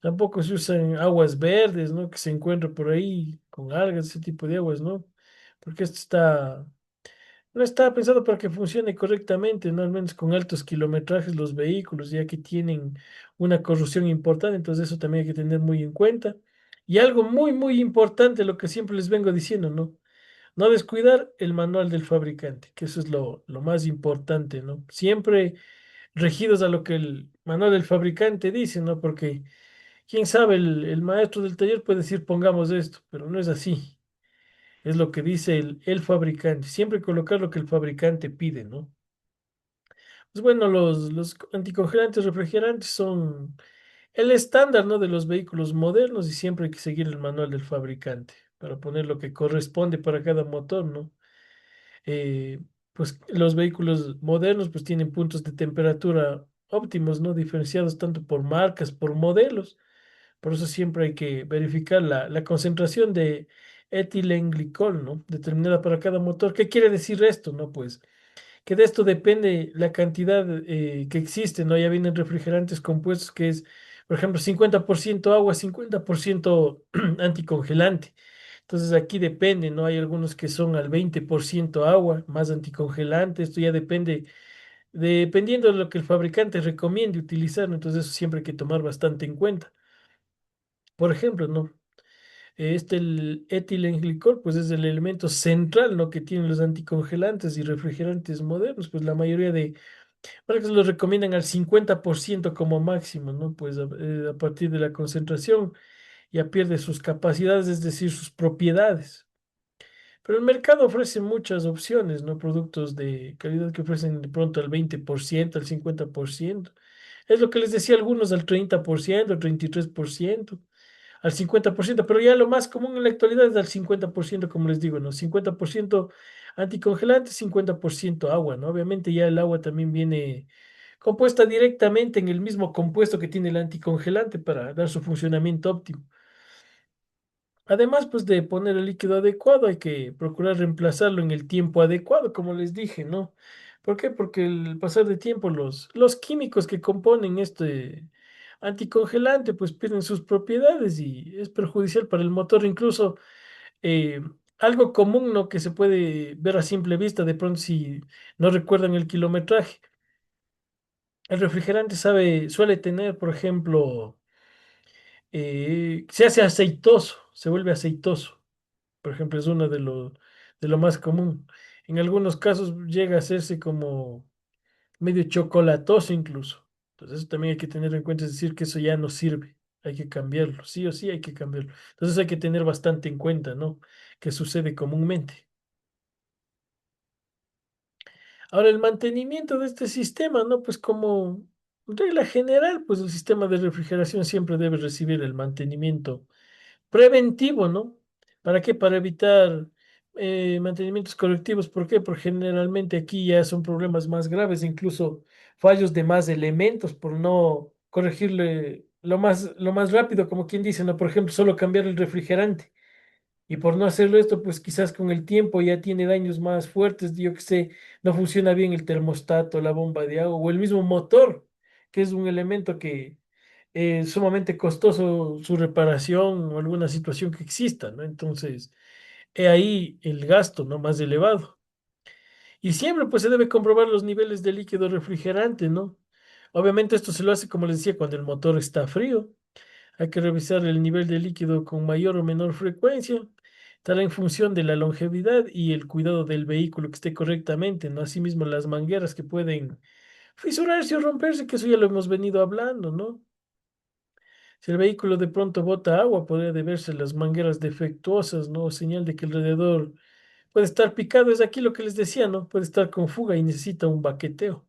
Tampoco se usan aguas verdes, ¿no? Que se encuentra por ahí con algas, ese tipo de aguas, ¿no? Porque no está pensado para que funcione correctamente, ¿no? Al menos con altos kilometrajes los vehículos, ya que tienen una corrosión importante, entonces eso también hay que tener muy en cuenta. Y algo muy, muy importante, lo que siempre les vengo diciendo, ¿no? No descuidar el manual del fabricante, que eso es lo más importante, ¿no? Siempre regidos a lo que el manual del fabricante dice, ¿no? Porque quién sabe, el maestro del taller puede decir pongamos esto, pero no es así. Es lo que dice el fabricante. Siempre colocar lo que el fabricante pide, ¿no? Pues bueno, los anticongelantes refrigerantes son el estándar, ¿no? De los vehículos modernos y siempre hay que seguir el manual del fabricante para poner lo que corresponde para cada motor, ¿no? eh, pues los vehículos modernos pues tienen puntos de temperatura óptimos, ¿no? Diferenciados tanto por marcas, por modelos. Por eso siempre hay que verificar la concentración de etilenglicol, ¿no? Determinada para cada motor. ¿Qué quiere decir esto, no? Pues que de esto depende la cantidad que existe, ¿no? Ya vienen refrigerantes compuestos que es, por ejemplo, 50% agua, 50% anticongelante. Entonces aquí depende, ¿no? Hay algunos que son al 20% agua, más anticongelante. Esto ya depende, dependiendo de lo que el fabricante recomiende utilizar, ¿no? Entonces eso siempre hay que tomar bastante en cuenta. Por ejemplo, ¿no? El etilenglicol, pues es el elemento central, ¿no? Que tienen los anticongelantes y refrigerantes modernos, pues la mayoría de marcas los recomiendan al 50% como máximo, ¿no? Pues a partir de la concentración ya pierde sus capacidades, es decir, sus propiedades. Pero el mercado ofrece muchas opciones, ¿no? Productos de calidad que ofrecen de pronto al 20%, al 50%. Es lo que les decía algunos al 30%, al 33%, al 50%, pero ya lo más común en la actualidad es al 50%, como les digo, ¿no? 50% anticongelante, 50% agua, ¿no? Obviamente ya el agua también viene compuesta directamente en el mismo compuesto que tiene el anticongelante para dar su funcionamiento óptimo. Además, pues de poner el líquido adecuado, hay que procurar reemplazarlo en el tiempo adecuado, como les dije, ¿no? ¿Por qué? Porque el pasar de tiempo, los químicos que componen este anticongelante, pues pierden sus propiedades y es perjudicial para el motor. Incluso eh, algo común, ¿no? Que se puede ver a simple vista, de pronto si no recuerdan el kilometraje. El refrigerante suele tener, por ejemplo, se hace aceitoso, se vuelve aceitoso. Por ejemplo, es uno de lo más común. En algunos casos llega a hacerse como medio chocolatoso incluso. Entonces eso también hay que tener en cuenta, es decir, que eso ya no sirve. Hay que cambiarlo, sí o sí hay que cambiarlo. Entonces hay que tener bastante en cuenta, ¿no? Que sucede comúnmente. Ahora, el mantenimiento de este sistema, ¿no? Pues como regla general, pues el sistema de refrigeración siempre debe recibir el mantenimiento preventivo, ¿no? ¿Para qué? Para evitar mantenimientos correctivos. ¿Por qué? Porque generalmente aquí ya son problemas más graves, incluso fallos de más elementos por no corregirle lo más rápido, como quien dice, ¿no? Por ejemplo, solo cambiar el refrigerante. Y por no hacerlo esto, pues quizás con el tiempo ya tiene daños más fuertes, yo que sé, no funciona bien el termostato, la bomba de agua o el mismo motor, que es un elemento que es sumamente costoso su reparación o alguna situación que exista, ¿no? Entonces, he ahí el gasto, ¿no? Más elevado. Y siempre pues se debe comprobar los niveles de líquido refrigerante, ¿no? Obviamente esto se lo hace, como les decía, cuando el motor está frío. Hay que revisar el nivel de líquido con mayor o menor frecuencia. Estará en función de la longevidad y el cuidado del vehículo que esté correctamente, ¿no? Asimismo, las mangueras que pueden fisurarse o romperse, que eso ya lo hemos venido hablando, ¿no? Si el vehículo de pronto bota agua, podría deberse a las mangueras defectuosas, ¿no? Señal de que el radiador puede estar picado. Es aquí lo que les decía, ¿no? Puede estar con fuga y necesita un baqueteo.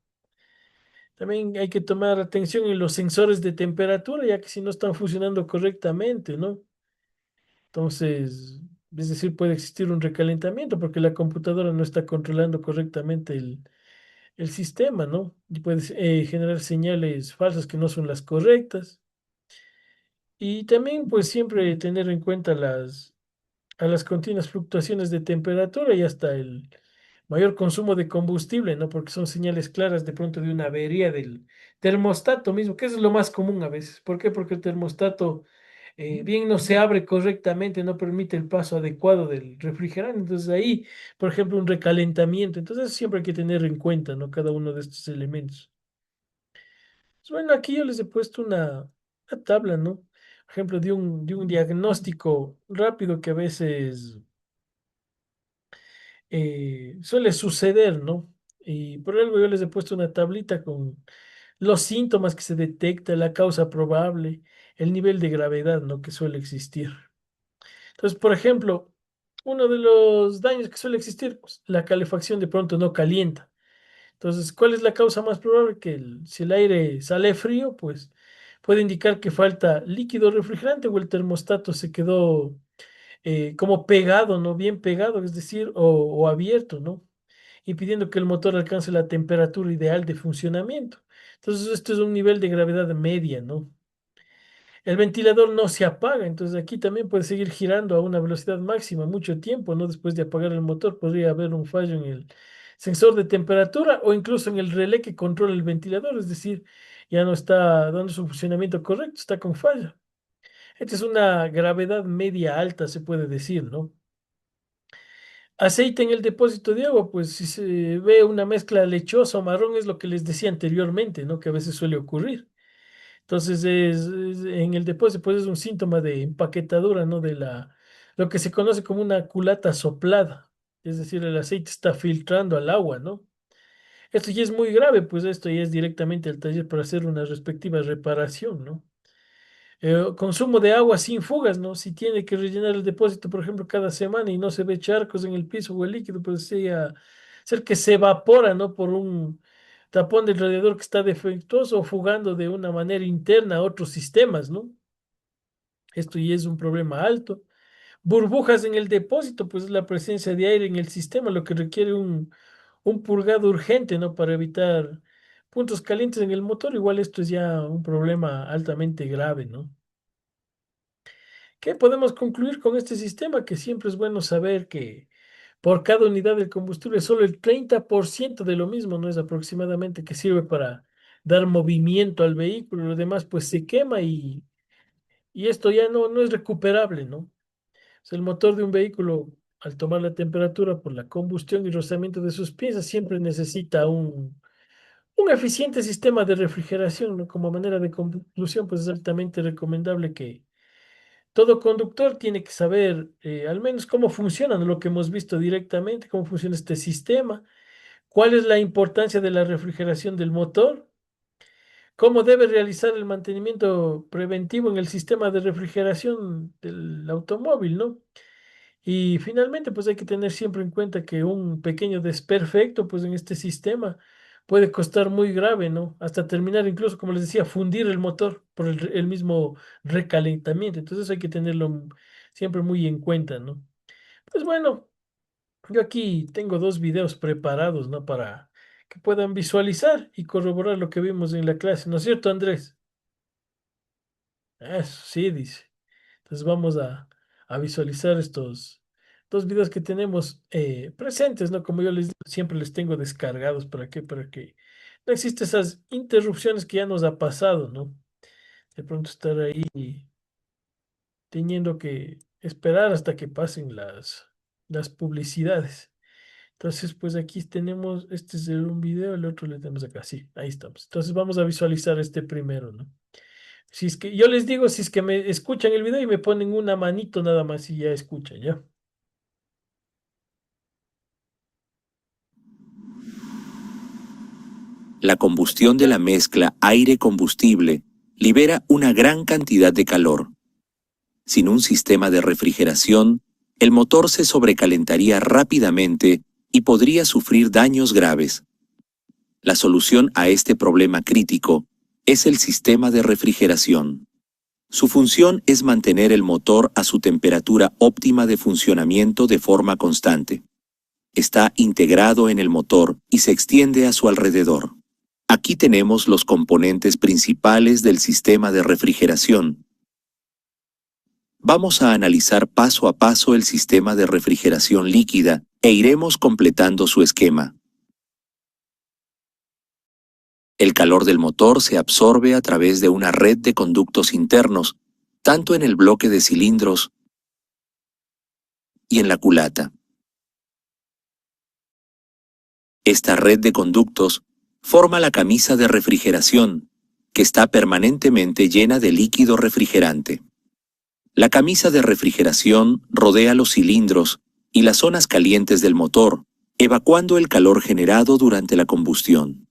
También hay que tomar atención en los sensores de temperatura, ya que si no están funcionando correctamente, ¿no? Entonces, es decir, puede existir un recalentamiento porque la computadora no está controlando correctamente el sistema, ¿no? Y puede generar señales falsas que no son las correctas. Y también, pues, siempre tener en cuenta a las continuas fluctuaciones de temperatura y hasta el mayor consumo de combustible, ¿no? Porque son señales claras de pronto de una avería del termostato mismo, que eso es lo más común a veces. ¿Por qué? Porque el termostato bien no se abre correctamente, no permite el paso adecuado del refrigerante. Entonces ahí, por ejemplo, un recalentamiento. Entonces siempre hay que tener en cuenta, ¿no? Cada uno de estos elementos. Pues, bueno, aquí yo les he puesto una tabla, ¿no? Por ejemplo, de un diagnóstico rápido que a veces suele suceder, ¿no? Y por algo yo les he puesto una tablita con los síntomas que se detecta, la causa probable, el nivel de gravedad, ¿no? Que suele existir. Entonces, por ejemplo, uno de los daños que suele existir, pues, la calefacción de pronto no calienta. Entonces, ¿cuál es la causa más probable? Que si el aire sale frío, pues puede indicar que falta líquido refrigerante o el termostato se quedó como pegado, ¿no? Bien pegado, es decir, o abierto, ¿no? Impidiendo que el motor alcance la temperatura ideal de funcionamiento. Entonces, esto es un nivel de gravedad media, ¿no? El ventilador no se apaga, entonces aquí también puede seguir girando a una velocidad máxima mucho tiempo, ¿no? Después de apagar el motor podría haber un fallo en el sensor de temperatura o incluso en el relé que controla el ventilador, es decir, ya no está dando su funcionamiento correcto, está con falla. Esta es una gravedad media alta, se puede decir, ¿no? Aceite en el depósito de agua, pues si se ve una mezcla lechosa o marrón es lo que les decía anteriormente, ¿no? Que a veces suele ocurrir. Entonces, en el depósito, pues es un síntoma de empaquetadura, ¿no? Lo que se conoce como una culata soplada. Es decir, el aceite está filtrando al agua, ¿no? Esto ya es muy grave, pues esto ya es directamente al taller para hacer una respectiva reparación, ¿no? Consumo de agua sin fugas, ¿no? Si tiene que rellenar el depósito, por ejemplo, cada semana y no se ve charcos en el piso o el líquido, pues sea ser que se evapora, ¿no? Por un tapón del radiador que está defectuoso o fugando de una manera interna a otros sistemas, ¿no? Esto ya es un problema alto. Burbujas en el depósito, pues es la presencia de aire en el sistema, lo que requiere un purgado urgente, ¿no? Para evitar puntos calientes en el motor. Igual esto es ya un problema altamente grave, ¿no? ¿Qué podemos concluir con este sistema? Que siempre es bueno saber que por cada unidad del combustible solo el 30% de lo mismo no es aproximadamente que sirve para dar movimiento al vehículo, lo demás pues se quema y esto ya no es recuperable, ¿no? O sea, el motor de un vehículo al tomar la temperatura por la combustión y rozamiento de sus piezas siempre necesita un eficiente sistema de refrigeración, ¿no? Como manera de conclusión, pues es altamente recomendable que todo conductor tiene que saber al menos cómo funciona, ¿no? Lo que hemos visto directamente, cómo funciona este sistema, cuál es la importancia de la refrigeración del motor, cómo debe realizar el mantenimiento preventivo en el sistema de refrigeración del automóvil, ¿no? Y finalmente, pues hay que tener siempre en cuenta que un pequeño desperfecto, pues en este sistema puede costar muy grave, ¿no? Hasta terminar incluso, como les decía, fundir el motor por el mismo recalentamiento. Entonces hay que tenerlo siempre muy en cuenta, ¿no? Pues bueno, yo aquí tengo dos videos preparados, ¿no? Para que puedan visualizar y corroborar lo que vimos en la clase, ¿no es cierto, Andrés? Eso sí, dice. Entonces vamos a visualizar estos dos videos que tenemos presentes, ¿no? Como yo les digo, siempre les tengo descargados. ¿Para qué? Para que no existen esas interrupciones que ya nos ha pasado, ¿no? De pronto estar ahí teniendo que esperar hasta que pasen las publicidades. Entonces, pues aquí tenemos, este es un video, el otro le tenemos acá, sí, ahí estamos. Entonces vamos a visualizar este primero, ¿no? Si es que yo les digo, si es que me escuchan el video y me ponen una manito nada más y ya escuchan, ¿ya? La combustión de la mezcla aire-combustible libera una gran cantidad de calor. Sin un sistema de refrigeración, el motor se sobrecalentaría rápidamente y podría sufrir daños graves. La solución a este problema crítico es el sistema de refrigeración. Su función es mantener el motor a su temperatura óptima de funcionamiento de forma constante. Está integrado en el motor y se extiende a su alrededor. Aquí tenemos los componentes principales del sistema de refrigeración. Vamos a analizar paso a paso el sistema de refrigeración líquida e iremos completando su esquema. El calor del motor se absorbe a través de una red de conductos internos, tanto en el bloque de cilindros y en la culata. Esta red de conductos forma la camisa de refrigeración, que está permanentemente llena de líquido refrigerante. La camisa de refrigeración rodea los cilindros y las zonas calientes del motor, evacuando el calor generado durante la combustión.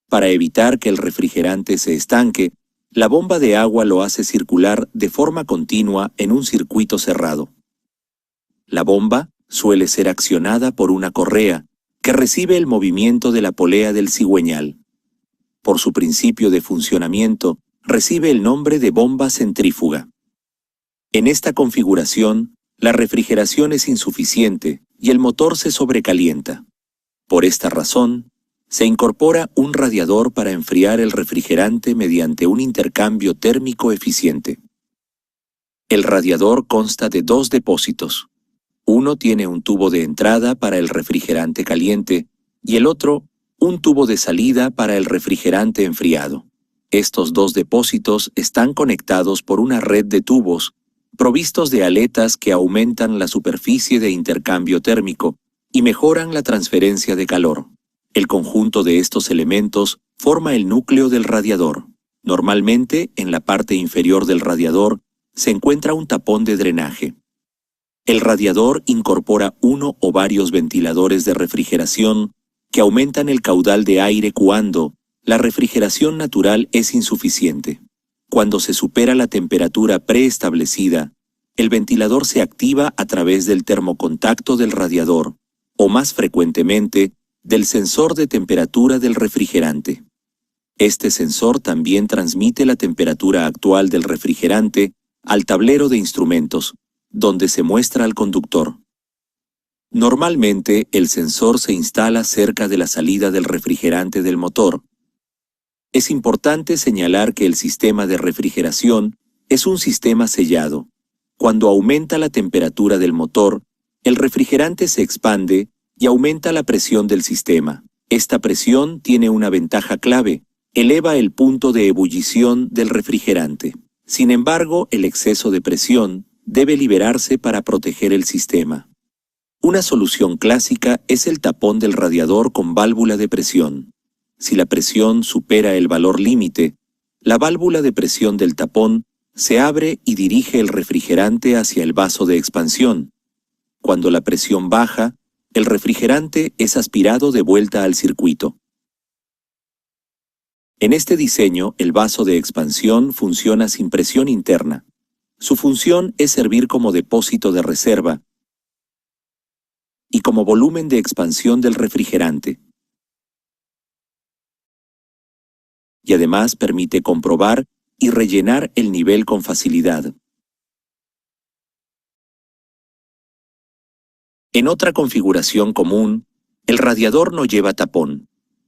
Para evitar que el refrigerante se estanque, la bomba de agua lo hace circular de forma continua en un circuito cerrado. La bomba suele ser accionada por una correa que recibe el movimiento de la polea del cigüeñal. Por su principio de funcionamiento, recibe el nombre de bomba centrífuga. En esta configuración, la refrigeración es insuficiente y el motor se sobrecalienta. Por esta razón, se incorpora un radiador para enfriar el refrigerante mediante un intercambio térmico eficiente. El radiador consta de dos depósitos. Uno tiene un tubo de entrada para el refrigerante caliente y el otro, un tubo de salida para el refrigerante enfriado. Estos dos depósitos están conectados por una red de tubos provistos de aletas que aumentan la superficie de intercambio térmico y mejoran la transferencia de calor. El conjunto de estos elementos forma el núcleo del radiador. Normalmente, en la parte inferior del radiador, se encuentra un tapón de drenaje. El radiador incorpora uno o varios ventiladores de refrigeración que aumentan el caudal de aire cuando la refrigeración natural es insuficiente. Cuando se supera la temperatura preestablecida, el ventilador se activa a través del termocontacto del radiador, o más frecuentemente, del sensor de temperatura del refrigerante. Este sensor también transmite la temperatura actual del refrigerante al tablero de instrumentos, donde se muestra al conductor. Normalmente, el sensor se instala cerca de la salida del refrigerante del motor. Es importante señalar que el sistema de refrigeración es un sistema sellado. Cuando aumenta la temperatura del motor, el refrigerante se expande y aumenta la presión del sistema. Esta presión tiene una ventaja clave: eleva el punto de ebullición del refrigerante. Sin embargo, el exceso de presión debe liberarse para proteger el sistema. Una solución clásica es el tapón del radiador con válvula de presión. Si la presión supera el valor límite, la válvula de presión del tapón se abre y dirige el refrigerante hacia el vaso de expansión. Cuando la presión baja, el refrigerante es aspirado de vuelta al circuito. En este diseño, el vaso de expansión funciona sin presión interna. Su función es servir como depósito de reserva y como volumen de expansión del refrigerante. Y además permite comprobar y rellenar el nivel con facilidad. En otra configuración común, el radiador no lleva tapón.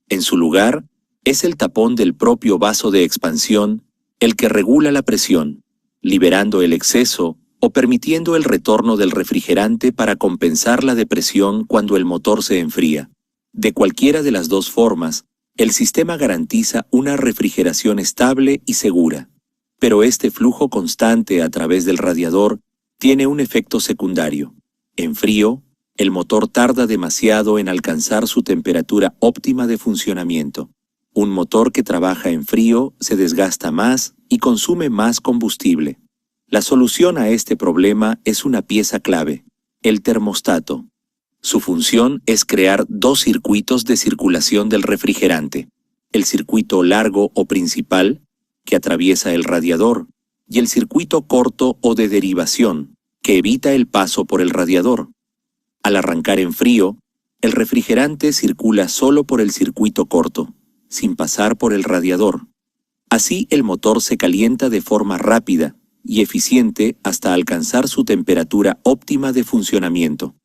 En su lugar, es el tapón del propio vaso de expansión el que regula la presión, liberando el exceso o permitiendo el retorno del refrigerante para compensar la depresión cuando el motor se enfría. De cualquiera de las dos formas, el sistema garantiza una refrigeración estable y segura. Pero este flujo constante a través del radiador tiene un efecto secundario. En frío, el motor tarda demasiado en alcanzar su temperatura óptima de funcionamiento. Un motor que trabaja en frío se desgasta más y consume más combustible. La solución a este problema es una pieza clave, el termostato. Su función es crear dos circuitos de circulación del refrigerante, el circuito largo o principal, que atraviesa el radiador, y el circuito corto o de derivación, que evita el paso por el radiador. Al arrancar en frío, el refrigerante circula solo por el circuito corto, sin pasar por el radiador. Así el motor se calienta de forma rápida y eficiente hasta alcanzar su temperatura óptima de funcionamiento.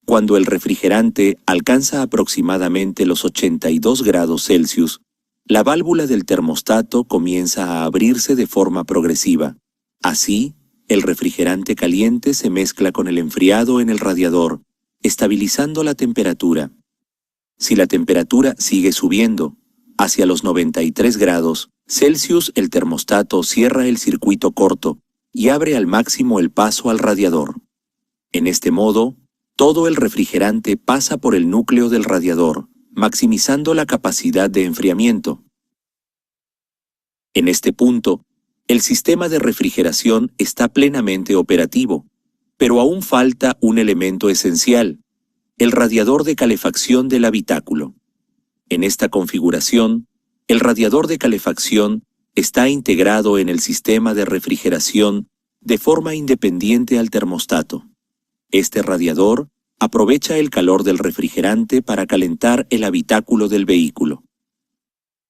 Cuando el refrigerante alcanza aproximadamente los 82 grados Celsius, la válvula del termostato comienza a abrirse de forma progresiva. Así, el refrigerante caliente se mezcla con el enfriado en el radiador, estabilizando la temperatura. Si la temperatura sigue subiendo, hacia los 93 grados Celsius, el termostato cierra el circuito corto y abre al máximo el paso al radiador. En este modo, todo el refrigerante pasa por el núcleo del radiador, maximizando la capacidad de enfriamiento. En este punto, el sistema de refrigeración está plenamente operativo, pero aún falta un elemento esencial, el radiador de calefacción del habitáculo. En esta configuración, el radiador de calefacción está integrado en el sistema de refrigeración de forma independiente al termostato. Este radiador aprovecha el calor del refrigerante para calentar el habitáculo del vehículo.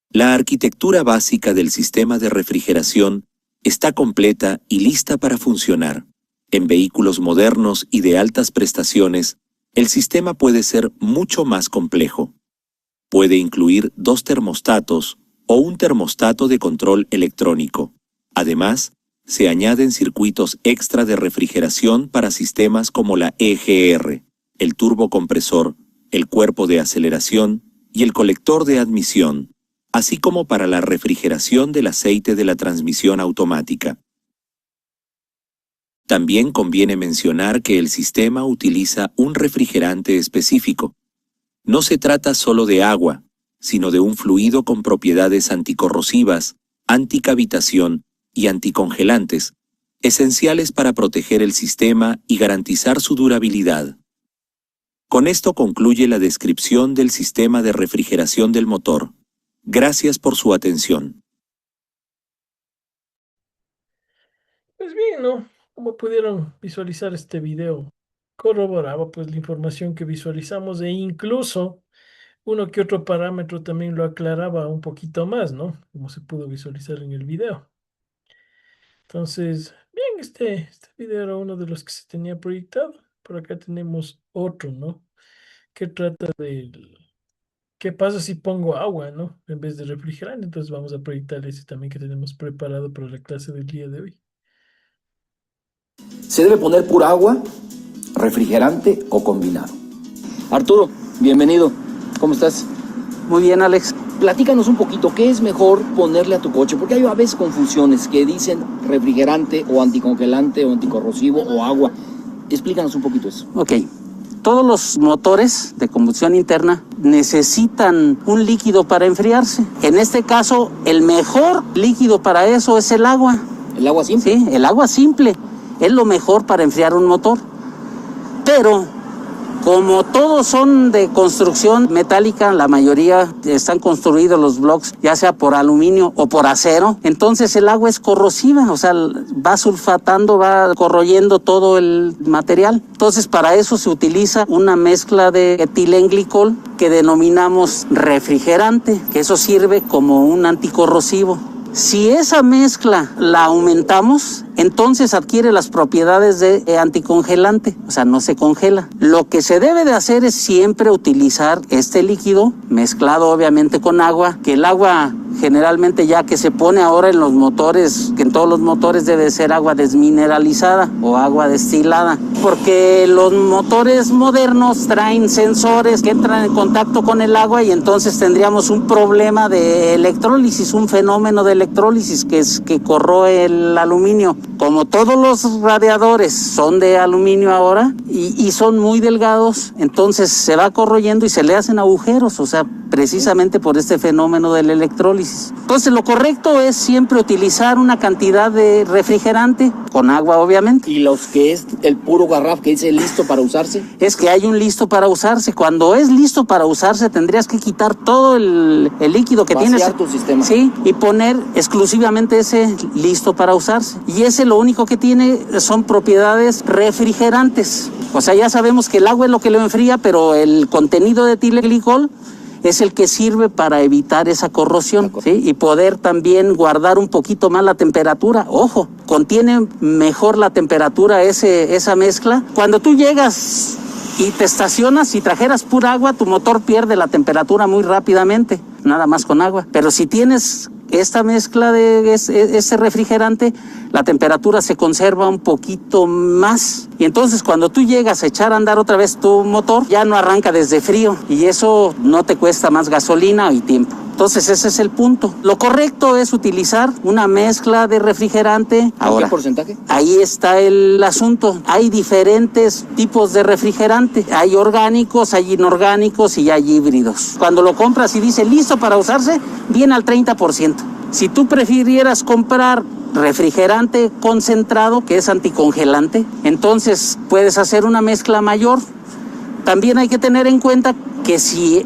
La arquitectura básica del sistema de refrigeración está completa y lista para funcionar. En vehículos modernos y de altas prestaciones, el sistema puede ser mucho más complejo. Puede incluir dos termostatos o un termostato de control electrónico. Además, se añaden circuitos extra de refrigeración para sistemas como la EGR, el turbocompresor, el cuerpo de aceleración y el colector de admisión, así como para la refrigeración del aceite de la transmisión automática. También conviene mencionar que el sistema utiliza un refrigerante específico. No se trata solo de agua, sino de un fluido con propiedades anticorrosivas, anticavitación y anticongelantes, esenciales para proteger el sistema y garantizar su durabilidad. Con esto concluye la descripción del sistema de refrigeración del motor. Gracias por su atención. Pues bien, ¿no? Como pudieron visualizar este video, corroboraba pues la información que visualizamos e incluso uno que otro parámetro también lo aclaraba un poquito más, ¿no? Como se pudo visualizar en el video. Entonces, bien, este video era uno de los que se tenía proyectado. Por acá tenemos otro, ¿no? Que trata del... ¿Qué pasa si pongo agua, ¿no? En vez de refrigerante. Entonces vamos a proyectar ese también que tenemos preparado para la clase del día de hoy. ¿Se debe poner pura agua, refrigerante o combinado? Arturo, bienvenido. ¿Cómo estás? Muy bien, Alex. Platícanos un poquito, ¿qué es mejor ponerle a tu coche? Porque hay a veces confusiones que dicen refrigerante o anticongelante o anticorrosivo o agua. Explícanos un poquito eso. Ok. Todos los motores de combustión interna necesitan un líquido para enfriarse. En este caso, el mejor líquido para eso es el agua. ¿El agua simple? Sí, el agua simple es lo mejor para enfriar un motor. Pero como todos son de construcción metálica, la mayoría están construidos los blocks, ya sea por aluminio o por acero, entonces el agua es corrosiva, o sea, va sulfatando, va corroyendo todo el material. Entonces para eso se utiliza una mezcla de etilenglicol que denominamos refrigerante, que eso sirve como un anticorrosivo. Si esa mezcla la aumentamos, entonces adquiere las propiedades de anticongelante, o sea, no se congela. Lo que se debe de hacer es siempre utilizar este líquido mezclado obviamente con agua, que el agua generalmente ya que se pone ahora en los motores, que en todos los motores debe ser agua desmineralizada o agua destilada, porque los motores modernos traen sensores que entran en contacto con el agua y entonces tendríamos un problema de electrólisis, un fenómeno de electrólisis que corroe el aluminio. Como todos los radiadores son de aluminio ahora y son muy delgados, entonces se va corroyendo y se le hacen agujeros, o sea, precisamente por este fenómeno del electrólisis. Entonces lo correcto es siempre utilizar una cantidad de refrigerante, con agua obviamente. ¿Y los que es el puro garraf que dice listo para usarse? Es que hay un listo para usarse. Cuando es listo para usarse tendrías que quitar todo el líquido que tienes. Vaciar tu sistema. Sí, y poner exclusivamente ese listo para usarse. Y ese lo único que tiene son propiedades refrigerantes. O sea, ya sabemos que el agua es lo que lo enfría, pero el contenido de etilenglicol es el que sirve para evitar esa corrosión, ¿sí? Y poder también guardar un poquito más la temperatura. Ojo, contiene mejor la temperatura esa mezcla. Cuando tú llegas y te estacionas, si trajeras pura agua, tu motor pierde la temperatura muy rápidamente, nada más con agua. Pero si tienes esta mezcla de ese refrigerante, la temperatura se conserva un poquito más. Y entonces cuando tú llegas a echar a andar otra vez tu motor, ya no arranca desde frío. Y eso no te cuesta más gasolina y tiempo. Entonces ese es el punto. Lo correcto es utilizar una mezcla de refrigerante. Ahora, ¿qué porcentaje? Ahí está el asunto. Hay diferentes tipos de refrigerante. Hay orgánicos, hay inorgánicos y hay híbridos. Cuando lo compras y dice listo para usarse, viene al 30%. Si tú prefirieras comprar refrigerante concentrado, que es anticongelante, entonces puedes hacer una mezcla mayor. También hay que tener en cuenta que si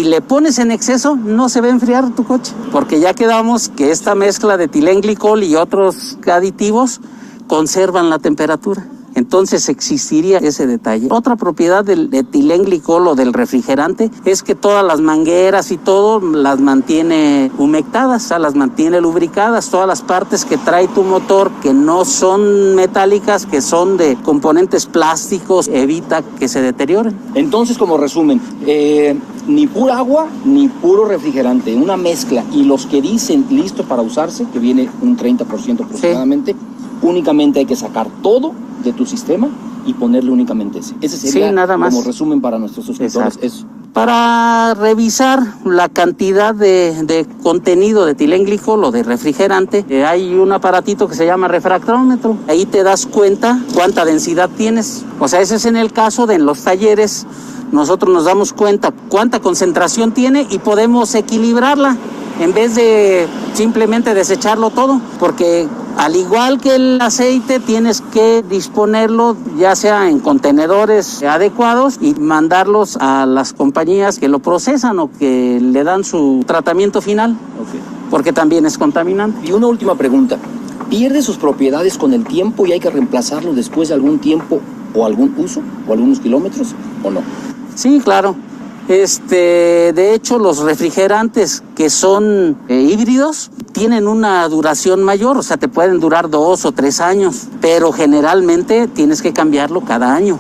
le pones en exceso, no se va a enfriar tu coche, porque ya quedamos que esta mezcla de etilenglicol y otros aditivos conservan la temperatura. Entonces existiría ese detalle. Otra propiedad del etilenglicol o del refrigerante es que todas las mangueras y todo las mantiene humectadas, o sea, las mantiene lubricadas. Todas las partes que trae tu motor que no son metálicas, que son de componentes plásticos, evita que se deterioren. Entonces, como resumen, ni pura agua ni puro refrigerante, una mezcla. Y los que dicen listo para usarse, que viene un 30% aproximadamente, únicamente hay que sacar todo de tu sistema y ponerle únicamente ese. Ese sería nada más. Como resumen para nuestros suscriptores. Eso. Para revisar la cantidad de contenido de etilenglicol o de refrigerante, hay un aparatito que se llama refractómetro. Ahí te das cuenta cuánta densidad tienes. O sea, ese es en el caso de en los talleres. Nosotros nos damos cuenta cuánta concentración tiene y podemos equilibrarla en vez de simplemente desecharlo todo, porque al igual que el aceite tienes que disponerlo ya sea en contenedores adecuados y mandarlos a las compañías que lo procesan o que le dan su tratamiento final, porque también es contaminante. Y una última pregunta, ¿pierde sus propiedades con el tiempo y hay que reemplazarlo después de algún tiempo o algún uso o algunos kilómetros o no? Sí, claro. De hecho, los refrigerantes que son híbridos tienen una duración mayor, o sea, te pueden durar 2 o 3 años, pero generalmente tienes que cambiarlo cada año,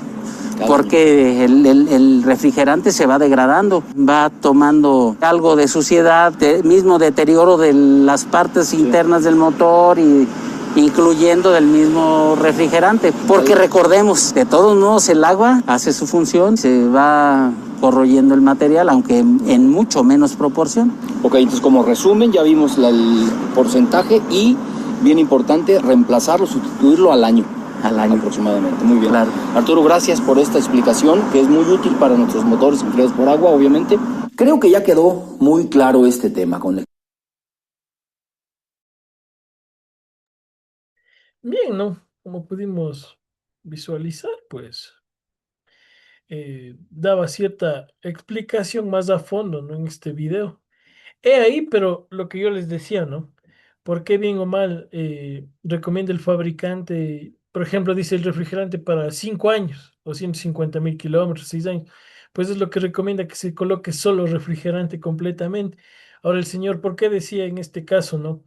porque el refrigerante se va degradando, va tomando algo de suciedad, mismo deterioro de las partes internas del motor y incluyendo del mismo refrigerante, porque recordemos, de todos modos el agua hace su función, se va corroyendo el material, aunque en mucho menos proporción. Ok, entonces como resumen ya vimos el porcentaje y, bien importante, reemplazarlo, sustituirlo al año. Al año. Aproximadamente, muy bien. Claro. Arturo, gracias por esta explicación, que es muy útil para nuestros motores enfriados por agua, obviamente. Creo que ya quedó muy claro este tema con el Bien, ¿no? Como pudimos visualizar, pues daba cierta explicación más a fondo, ¿no? En este video. He ahí, pero lo que yo les decía, ¿no? ¿Por qué bien o mal recomienda el fabricante, por ejemplo, dice el refrigerante para 5 años o 150.000 kilómetros, 6 años? Pues es lo que recomienda que se coloque solo refrigerante completamente. Ahora el señor, ¿por qué decía en este caso, ¿no?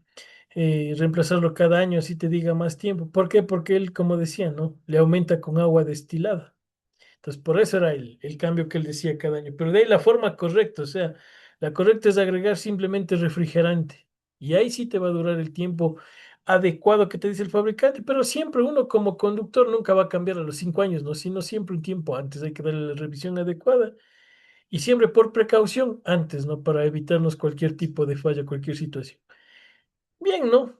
Reemplazarlo cada año, así te diga más tiempo. ¿Por qué? Porque él, como decía, ¿no? Le aumenta con agua destilada. Entonces, por eso era el cambio que él decía cada año. Pero de ahí la forma correcta, o sea, la correcta es agregar simplemente refrigerante. Y ahí sí te va a durar el tiempo adecuado que te dice el fabricante, pero siempre uno como conductor nunca va a cambiar a los 5 años, ¿no? Sino siempre un tiempo antes hay que darle la revisión adecuada y siempre por precaución antes, ¿no? Para evitarnos cualquier tipo de falla, cualquier situación. Bien, ¿no?